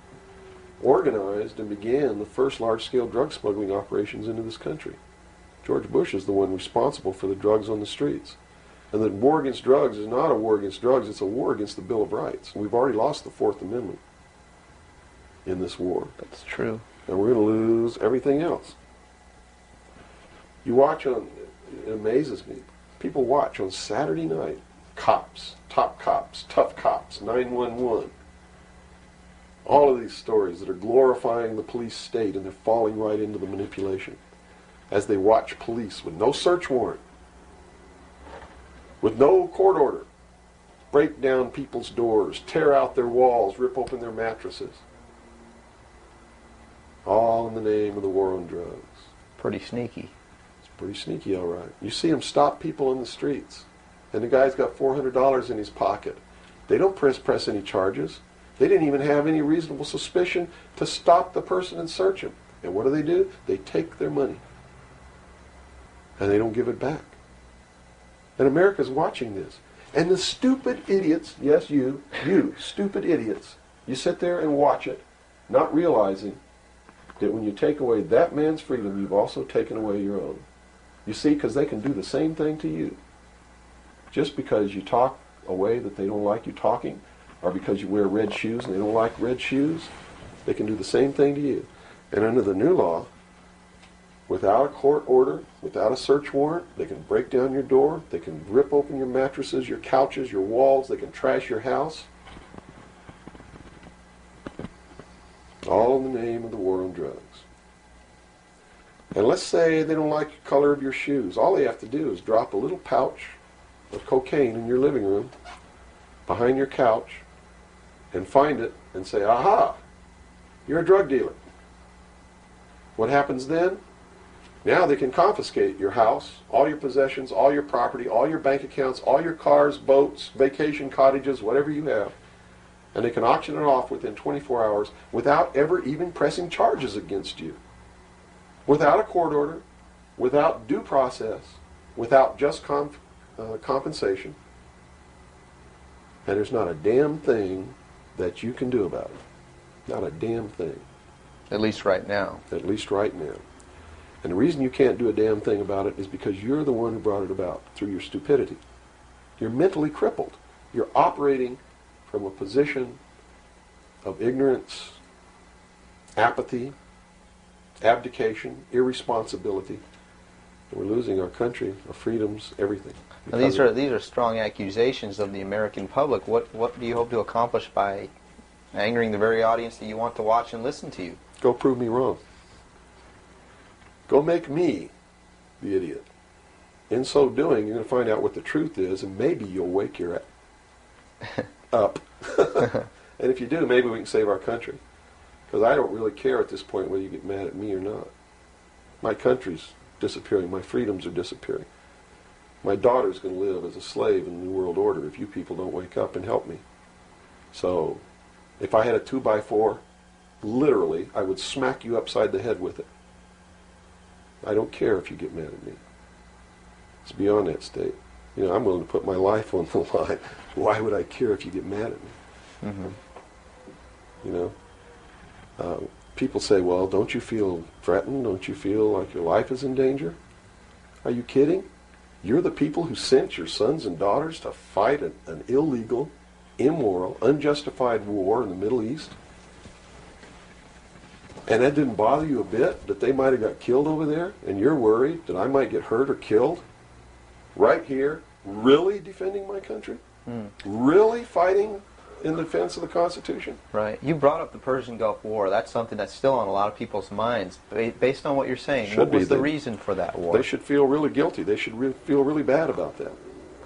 organized and began the first large-scale drug smuggling operations into this country. George Bush is the one responsible for the drugs on the streets. And the war against drugs is not a war against drugs, it's a war against the Bill of Rights. We've already lost the Fourth Amendment in this war. That's true. And we're going to lose everything else. You watch on, it amazes me, people watch on Saturday night, cops, top cops, tough cops, 911. All of these stories that are glorifying the police state, and they're falling right into the manipulation as they watch police with no search warrant, with no court order, break down people's doors, tear out their walls, rip open their mattresses. All in the name of the war on drugs. Pretty sneaky. It's pretty sneaky, all right. You see them stop people in the streets, and the guy's got $400 in his pocket. They don't press any charges. They didn't even have any reasonable suspicion to stop the person and search him. And what do? They take their money. And they don't give it back. And America's watching this. And the stupid idiots, yes, you stupid idiots, you sit there and watch it, not realizing that when you take away that man's freedom, you've also taken away your own. You see, because they can do the same thing to you. Just because you talk a way that they don't like you talking, or because you wear red shoes and they don't like red shoes, they can do the same thing to you. And under the new law, without a court order, without a search warrant. They can break down your door. They can rip open your mattresses, your couches, your walls. They can trash your house. All in the name of the war on drugs. And let's say they don't like the color of your shoes. All they have to do is drop a little pouch of cocaine in your living room, behind your couch, and find it and say, aha, you're a drug dealer. What happens then? Now they can confiscate your house, all your possessions, all your property, all your bank accounts, all your cars, boats, vacation cottages, whatever you have, and they can auction it off within 24 hours without ever even pressing charges against you. Without a court order, without due process, without just compensation. And there's not a damn thing that you can do about it. Not a damn thing. At least right now. At least right now. And the reason you can't do a damn thing about it is because you're the one who brought it about through your stupidity. You're mentally crippled. You're operating from a position of ignorance, apathy, abdication, irresponsibility. And we're losing our country, our freedoms, everything. Now, these are strong accusations of the American public. What do you hope to accomplish by angering the very audience that you want to watch and listen to you? Go prove me wrong. Go make me the idiot. In so doing, you're going to find out what the truth is, and maybe you'll wake your up. And if you do, maybe we can save our country. Because I don't really care at this point whether you get mad at me or not. My country's disappearing. My freedoms are disappearing. My daughter's going to live as a slave in the New World Order if you people don't wake up and help me. So, if I had a 2x4, literally, I would smack you upside the head with it. I don't care if you get mad at me. It's beyond that state. You know, I'm willing to put my life on the line. Why would I care if you get mad at me? Mm-hmm. You know? People say, well, don't you feel threatened? Don't you feel like your life is in danger? Are you kidding? You're the people who sent your sons and daughters to fight an illegal, immoral, unjustified war in the Middle East? And that didn't bother you a bit, that they might have got killed over there, and you're worried that I might get hurt or killed? Right here, really defending my country? Really fighting in defense of the Constitution? Right. You brought up the Persian Gulf War. That's something that's still on a lot of people's minds. Based on what you're saying, what was the reason for that war? They should feel really guilty. They should feel really bad about that.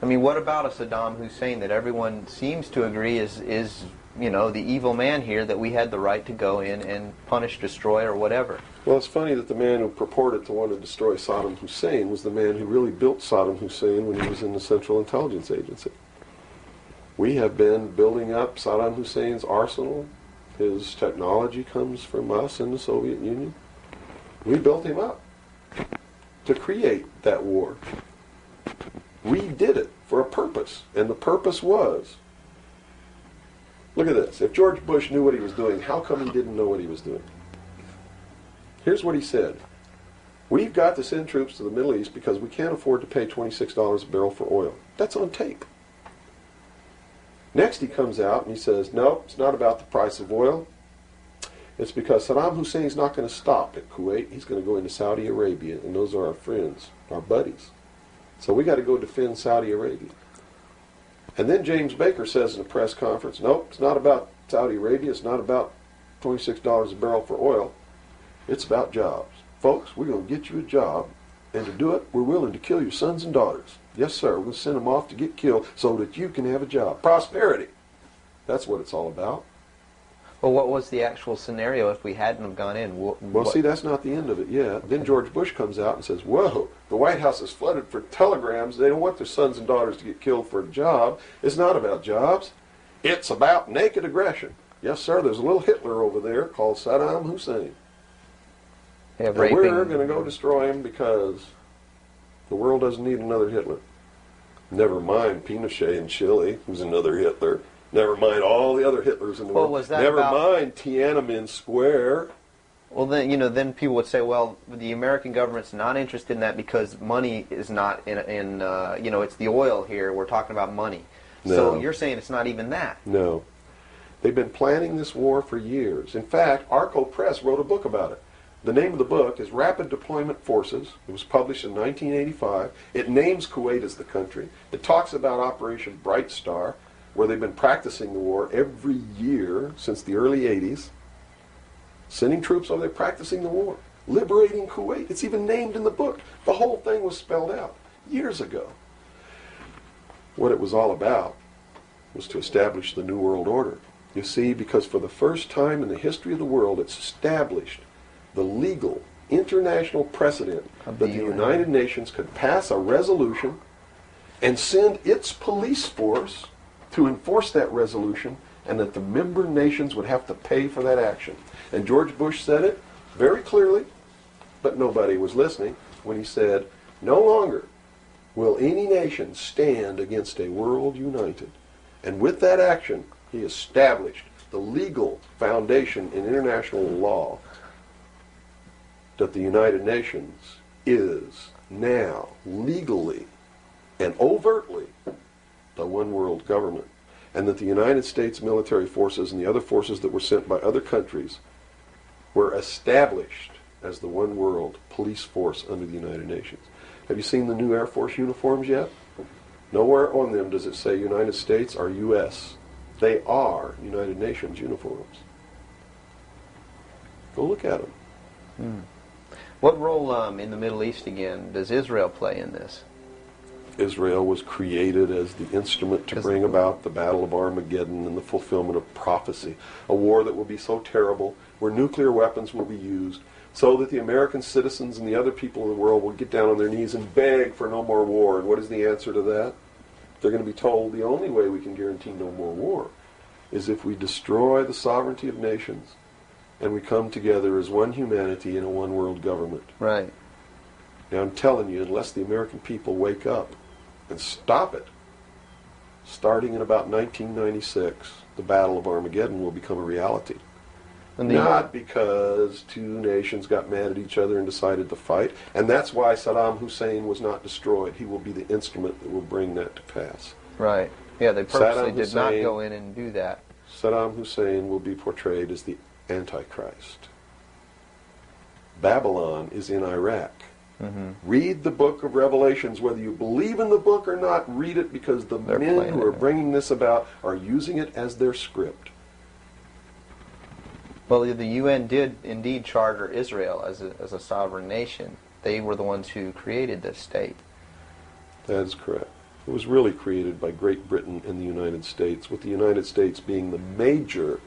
I mean, what about a Saddam Hussein that everyone seems to agree is you know, the evil man here, that we had the right to go in and punish, destroy, or whatever? Well, it's funny that the man who purported to want to destroy Saddam Hussein was the man who really built Saddam Hussein when he was in the Central Intelligence Agency. We have been building up Saddam Hussein's arsenal. His technology comes from us in the Soviet Union. We built him up to create that war. We did it for a purpose, and the purpose was, look at this. If George Bush knew what he was doing, how come he didn't know what he was doing? Here's what he said. We've got to send troops to the Middle East because we can't afford to pay $26 a barrel for oil. That's on tape. Next he comes out and he says, no, it's not about the price of oil. It's because Saddam Hussein's not going to stop at Kuwait. He's going to go into Saudi Arabia, and those are our friends, our buddies. So we got to go defend Saudi Arabia. And then James Baker says in a press conference, nope, it's not about Saudi Arabia. It's not about $26 a barrel for oil. It's about jobs. Folks, we're going to get you a job, and to do it, we're willing to kill your sons and daughters. Yes, sir, we're going to send them off to get killed so that you can have a job. Prosperity. That's what it's all about. Well, what was the actual scenario if we hadn't have gone in? Well, see, that's not the end of it yet. Then George Bush comes out and says, whoa, the White House is flooded for telegrams. They don't want their sons and daughters to get killed for a job. It's not about jobs. It's about naked aggression. Yes, sir, there's a little Hitler over there called Saddam Hussein. Yeah, and we're going to go destroy him because the world doesn't need another Hitler. Never mind Pinochet in Chile, who's another Hitler. Never mind all the other Hitlers in the world. Was that Never mind Tiananmen Square. Well, then, you know, then people would say, well, the American government's not interested in that because money is not in you know, it's the oil here. We're talking about money. No. So you're saying it's not even that. No. They've been planning this war for years. In fact, Arco Press wrote a book about it. The name of the book is Rapid Deployment Forces. It was published in 1985. It names Kuwait as the country. It talks about Operation Bright Star, where they've been practicing the war every year since the early 80s, sending troops over there practicing the war, liberating Kuwait. It's even named in the book. The whole thing was spelled out years ago. What it was all about was to establish the New World Order. You see, because for the first time in the history of the world, it's established the legal international precedent that the United Nations could pass a resolution and send its police force to enforce that resolution, and that the member nations would have to pay for that action. And George Bush said it very clearly, but nobody was listening, when he said, no longer will any nation stand against a world united. And with that action, he established the legal foundation in international law that the United Nations is now legally and overtly the one world government, and that the United States military forces and the other forces that were sent by other countries were established as the one world police force under the United Nations. Have you seen the new Air Force uniforms yet? Nowhere on them does it say United States or U.S. They are United Nations uniforms. Go look at them. What role in the Middle East, again, does Israel play in this? Israel was created as the instrument to bring about the Battle of Armageddon and the fulfillment of prophecy, a war that will be so terrible, where nuclear weapons will be used, so that the American citizens and the other people in the world will get down on their knees and beg for no more war. And what is the answer to that? They're going to be told the only way we can guarantee no more war is if we destroy the sovereignty of nations and we come together as one humanity in a one world government. Right. Now I'm telling you, unless the American people wake up and stop it, starting in about 1996, the Battle of Armageddon will become a reality. Not because two nations got mad at each other and decided to fight, and that's why Saddam Hussein was not destroyed. He will be the instrument that will bring that to pass. Right. Yeah, they purposely did not go in and do that. Saddam Hussein will be portrayed as the Antichrist. Babylon is in Iraq. Read the book of Revelations. Whether you believe in the book or not, read it, because the men who are bringing this about are using it as their script. Well, the UN did indeed charter Israel as a sovereign nation. They were the ones who created this state. That is correct. It was really created by Great Britain and the United States, with the United States being the major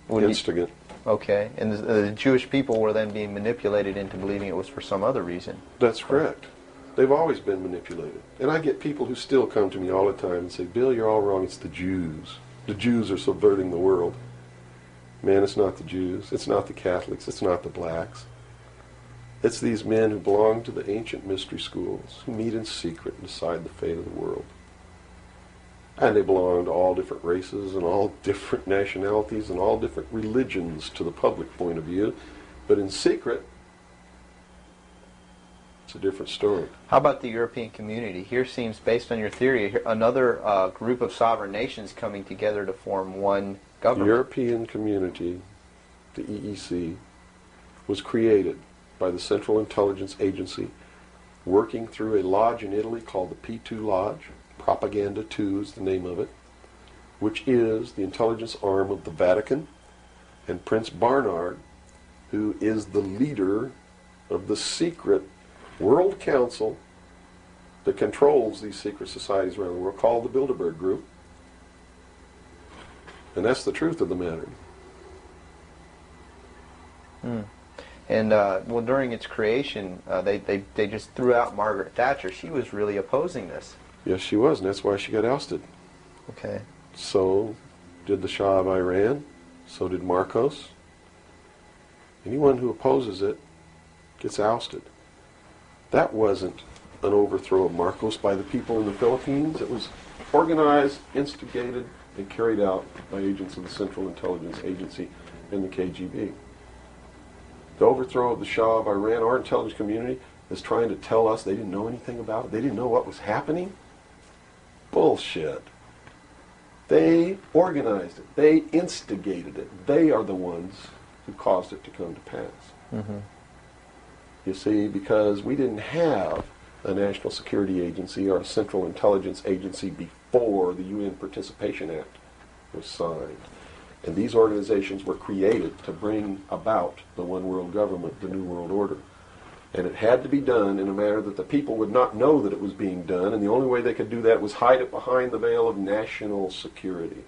instigant. Okay, and the Jewish people were then being manipulated into believing it was for some other reason. That's correct. They've always been manipulated. And I get people who still come to me all the time and say, Bill, you're all wrong. It's the Jews. The Jews are subverting the world. Man, it's not the Jews. It's not the Catholics. It's not the blacks. It's these men who belong to the ancient mystery schools, who meet in secret and decide the fate of the world. And they belong to all different races and all different nationalities and all different religions to the public point of view. But in secret, it's a different story. How about the European community? Here seems, based on your theory, another group of sovereign nations coming together to form one government. The European community, the EEC, was created by the Central Intelligence Agency, working through a lodge in Italy called the P2 Lodge. Propaganda 2 is the name of it, which is the intelligence arm of the Vatican, and Prince Bernhard, who is the leader of the secret World Council that controls these secret societies around the world, called the Bilderberg Group. And that's the truth of the matter. And well, during its creation, they just threw out Margaret Thatcher. She was really opposing this. Yes, she was, and that's why she got ousted. Okay. So did the Shah of Iran. So did Marcos. Anyone who opposes it gets ousted. That wasn't an overthrow of Marcos by the people in the Philippines. It was organized, instigated, and carried out by agents of the Central Intelligence Agency and the KGB. The overthrow of the Shah of Iran, our intelligence community is trying to tell us they didn't know anything about it. They didn't know what was happening. Bullshit. They organized it. They instigated it. They are the ones who caused it to come to pass. Mm-hmm. You see, because we didn't have a national security agency or a central intelligence agency before the UN Participation Act was signed. And these organizations were created to bring about the one world government, the New World Order. And it had to be done in a manner that the people would not know that it was being done, and the only way they could do that was hide it behind the veil of national security.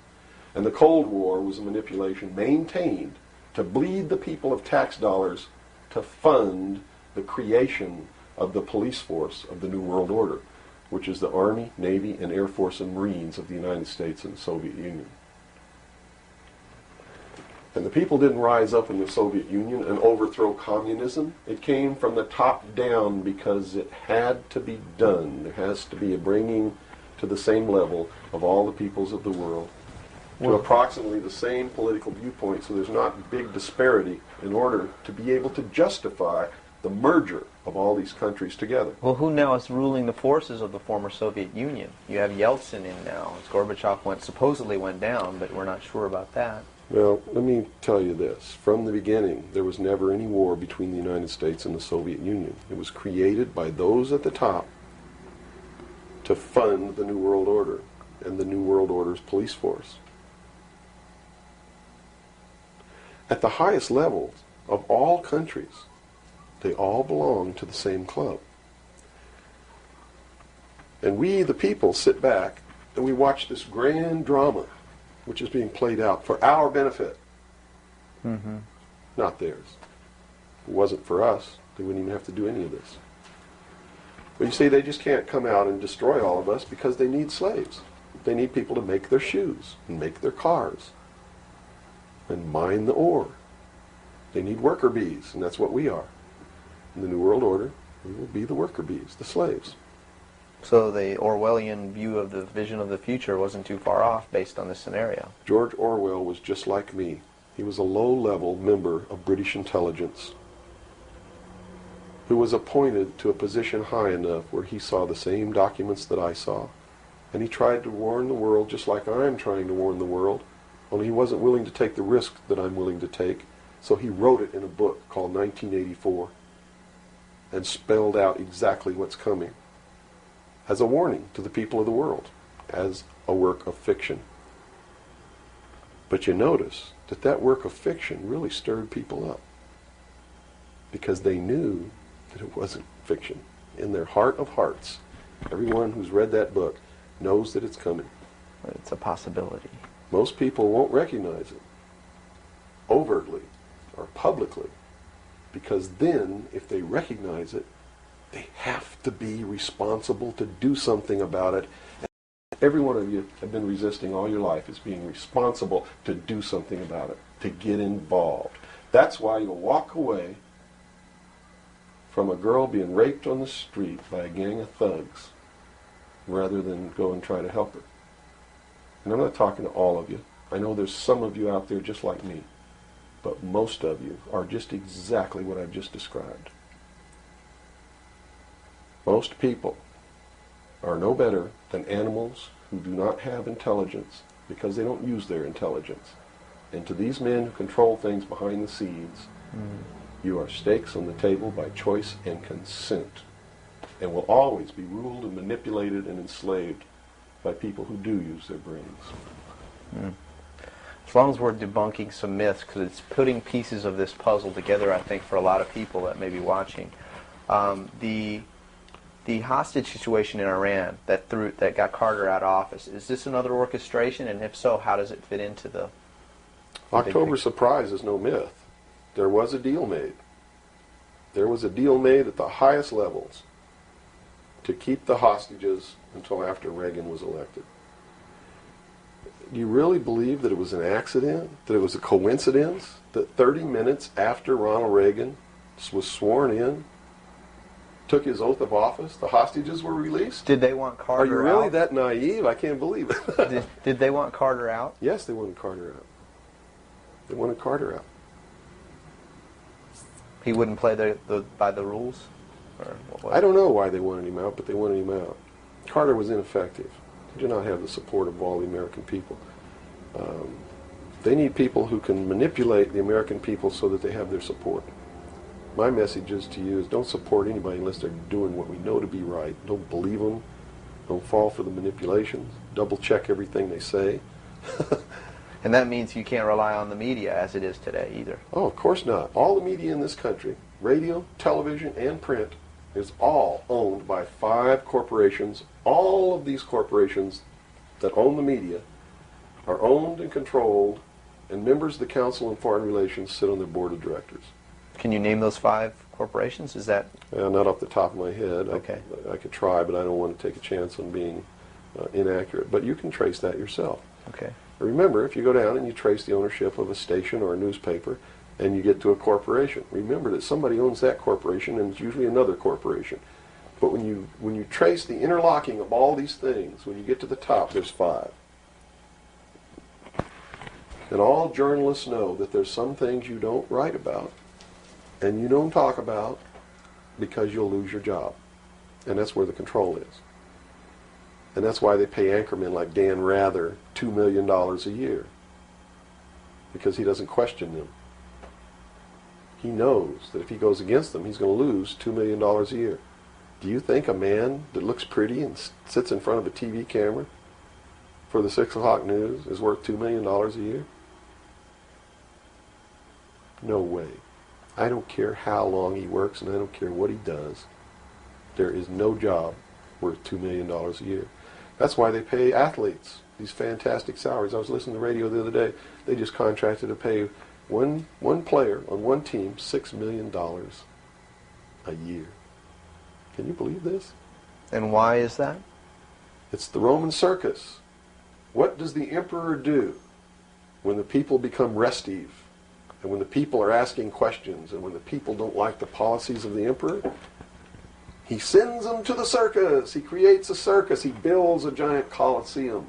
And the Cold War was a manipulation maintained to bleed the people of tax dollars to fund the creation of the police force of the New World Order, which is the Army, Navy, and Air Force and Marines of the United States and the Soviet Union. And the people didn't rise up in the Soviet Union and overthrow communism. It came from the top down because it had to be done. There has to be a bringing to the same level of all the peoples of the world to approximately the same political viewpoint, so there's not big disparity in order to be able to justify the merger of all these countries together. Well, who now is ruling the forces of the former Soviet Union? You have Yeltsin in now. Gorbachev supposedly went down, but we're not sure about that. Well, let me tell you this. From the beginning, there was never any war between the United States and the Soviet Union. It was created by those at the top to fund the New World Order and the New World Order's police force. At the highest levels of all countries, they all belong to the same club. And we, the people, sit back and we watch this grand drama which is being played out for our benefit, not theirs. If it wasn't for us, they wouldn't even have to do any of this. But you see, they just can't come out and destroy all of us because they need slaves. They need people to make their shoes and make their cars and mine the ore. They need worker bees, and that's what we are. In the New World Order, we will be the worker bees, the slaves. So the Orwellian view of the vision of the future wasn't too far off based on this scenario. George Orwell was just like me. He was a low-level member of British intelligence who was appointed to a position high enough where he saw the same documents that I saw. And he tried to warn the world just like I'm trying to warn the world, only he wasn't willing to take the risk that I'm willing to take. So he wrote it in a book called 1984 and spelled out exactly what's coming as a warning to the people of the world, as a work of fiction. But you notice that that work of fiction really stirred people up because they knew that it wasn't fiction. In their heart of hearts, everyone who's read that book knows that it's coming. It's a possibility. Most people won't recognize it overtly or publicly, because then, if they recognize it, they have to be responsible to do something about it. And every one of you have been resisting all your life is being responsible to do something about it, to get involved. That's why you'll walk away from a girl being raped on the street by a gang of thugs rather than go and try to help her. And I'm not talking to all of you. I know there's some of you out there just like me. But most of you are just exactly what I've just described. Most people are no better than animals who do not have intelligence because they don't use their intelligence. And to these men who control things behind the scenes, you are stakes on the table by choice and consent, and will always be ruled and manipulated and enslaved by people who do use their brains. As long as we're debunking some myths, because it's putting pieces of this puzzle together, I think, for a lot of people that may be watching. The hostage situation in Iran that got Carter out of office, is this another orchestration? And if so, how does it fit into the October surprise is no myth. There was a deal made. There was a deal made at the highest levels to keep the hostages until after Reagan was elected. Do you really believe that it was an accident, that it was a coincidence, that 30 minutes after Ronald Reagan was sworn in, took his oath of office, the hostages were released? Did they want Carter out? Are you really that naive? I can't believe it. Did they want Carter out? Yes, they wanted Carter out. They wanted Carter out. He wouldn't play by the rules? Or what? I don't know why they wanted him out, but they wanted him out. Carter was ineffective. He did not have the support of all the American people. They need people who can manipulate the American people so that they have their support. My message is to you is don't support anybody unless they're doing what we know to be right. Don't believe them. Don't fall for the manipulations. Double check everything they say. And that means you can't rely on the media as it is today either. Oh, of course not. All the media in this country, radio, television, and print, is all owned by 5 corporations. All of these corporations that own the media are owned and controlled, and members of the Council on Foreign Relations sit on their board of directors. Can you name those 5 corporations? Is that... Not off the top of my head. Okay. I could try, but I don't want to take a chance on being inaccurate. But you can trace that yourself. Okay. Remember, if you go down and you trace the ownership of a station or a newspaper, and you get to a corporation, remember that somebody owns that corporation, and it's usually another corporation. But when you trace the interlocking of all these things, when you get to the top, there's 5. And all journalists know that there's some things you don't write about, and you don't talk about, because you'll lose your job. And that's where the control is. And that's why they pay anchormen like Dan Rather $2 million a year. Because he doesn't question them. He knows that if he goes against them, he's going to lose $2 million a year. Do you think a man that looks pretty and sits in front of a TV camera for the 6 o'clock news is worth $2 million a year? No way. I don't care how long he works, and I don't care what he does. There is no job worth $2 million a year. That's why they pay athletes these fantastic salaries. I was listening to the radio the other day. They just contracted to pay one player on one team $6 million a year. Can you believe this? And why is that? It's the Roman circus. What does the emperor do when the people become restive, and when the people are asking questions, and when the people don't like the policies of the emperor? He sends them to the circus. He creates a circus. He builds a giant coliseum.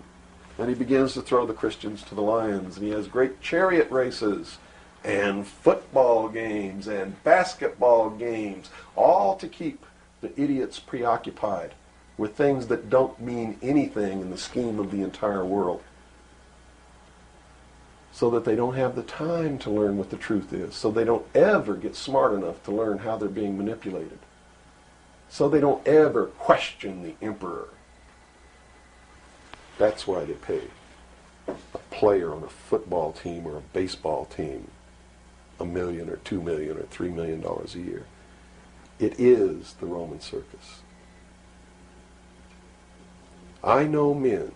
And he begins to throw the Christians to the lions. And he has great chariot races and football games and basketball games, all to keep the idiots preoccupied with things that don't mean anything in the scheme of the entire world, so that they don't have the time to learn what the truth is, so they don't ever get smart enough to learn how they're being manipulated, so they don't ever question the emperor. That's why they pay a player on a football team or a baseball team $1 million or $2 million or $3 million a year. It is the Roman circus. I know men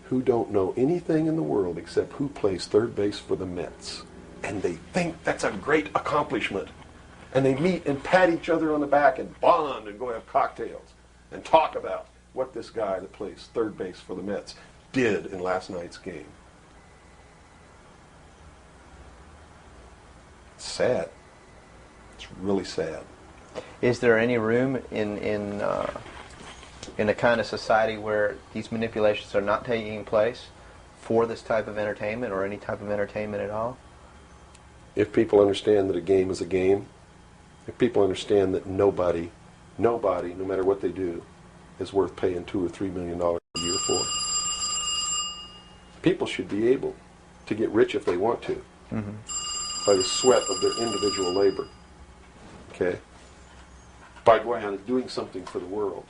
who don't know anything in the world except who plays third base for the Mets. And they think that's a great accomplishment. And they meet and pat each other on the back and bond and go have cocktails and talk about what this guy that plays third base for the Mets did in last night's game. It's sad. It's really sad. Is there any room in a kind of society where these manipulations are not taking place for this type of entertainment or any type of entertainment at all? If people understand that a game is a game, if people understand that nobody, no matter what they do, is worth paying $2 or $3 million a year for, people should be able to get rich if they want to, by the sweat of their individual labor. Okay? By going out and doing something for the world.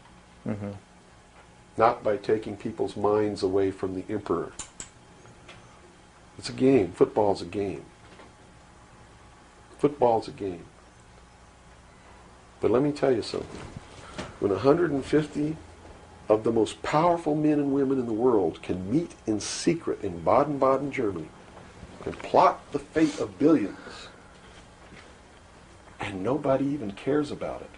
Not by taking people's minds away from the emperor. It's a game. Football's a game. Football's a game. But let me tell you something. When 150 of the most powerful men and women in the world can meet in secret in Baden-Baden, Germany, and plot the fate of billions, and nobody even cares about it,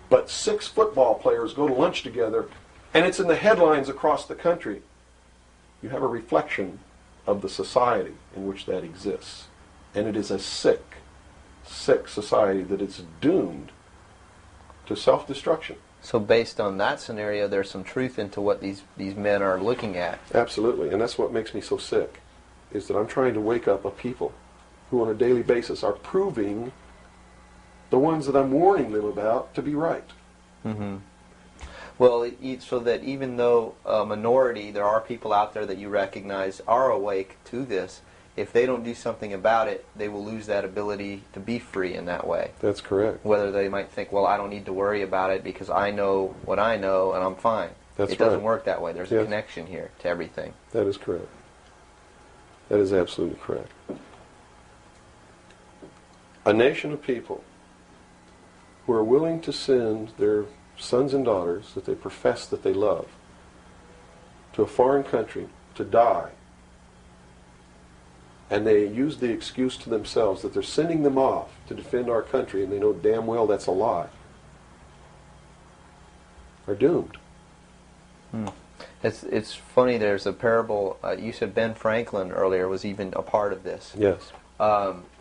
but 6 football players go to lunch together, and it's in the headlines across the country, you have a reflection of the society in which that exists. And it is a sick society that is doomed to self-destruction. So based on that scenario, there's some truth into what these men are looking at. Absolutely, and that's what makes me so sick, is that I'm trying to wake up a people who on a daily basis are proving the ones that I'm warning them about to be right. Well, so that even though a minority, there are people out there that you recognize are awake to this, if they don't do something about it, they will lose that ability to be free in that way. That's correct. Whether they might think, well, I don't need to worry about it because I know what I know and I'm fine. That's It doesn't right. work that way. There's a connection here to everything. That is correct. That is absolutely correct. A nation of people who are willing to send their sons and daughters that they profess that they love to a foreign country to die, and they use the excuse to themselves that they're sending them off to defend our country, and they know damn well that's a lie, are doomed. It's funny, there's a parable, you said Ben Franklin earlier was even a part of this. Yes.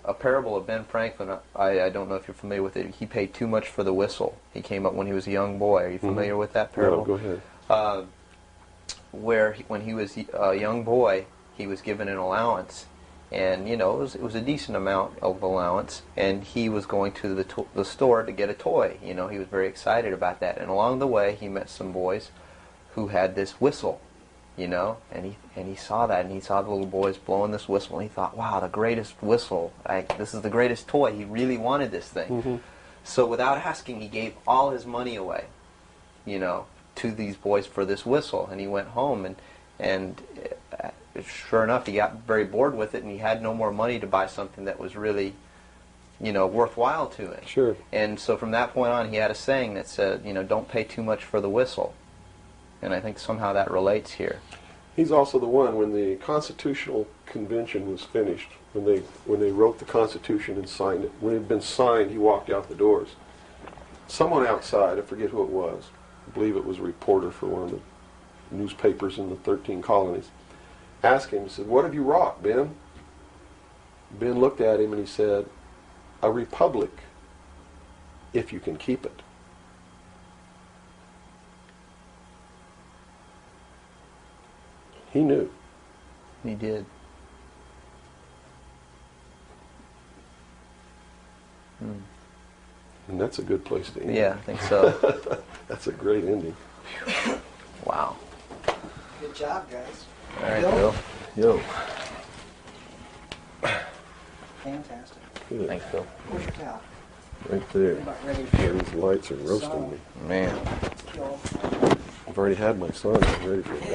A parable of Ben Franklin, I don't know if you're familiar with it. He paid too much for the whistle. He came up when he was a young boy. Are you familiar with that parable? No, go ahead. Where when he was a young boy, he was given an allowance. And, you know, it was a decent amount of allowance. And he was going to the store to get a toy. You know, he was very excited about that. And along the way, he met some boys who had this whistle, you know, and he saw that, and he saw the little boys blowing this whistle, and he thought, wow, the greatest whistle, this is the greatest toy. He really wanted this thing. So without asking, he gave all his money away, you know, to these boys for this whistle. And he went home, and sure enough, he got very bored with it, and he had no more money to buy something that was really, you know, worthwhile to him. Sure. And so from that point on, he had a saying that said, you know, don't pay too much for the whistle. And I think somehow that relates here. He's also the one, when the Constitutional Convention was finished, when they wrote the Constitution and signed it, when it had been signed, he walked out the doors. Someone outside, I forget who it was, I believe it was a reporter for one of the newspapers in the 13 colonies, asked him, he said, what have you wrought, Ben? Ben looked at him and he said, a republic, if you can keep it. He knew. He did. And that's a good place to end. Yeah, I think so. That's a great ending. Wow. Good job, guys. All right, Bill? Bill. Yo. Fantastic. Good. Thanks, Bill. Where's your towel? Right there. I'm about ready Yeah, to these lights are roasting me. Man. kill. I've already had my son. I'm ready for a bath.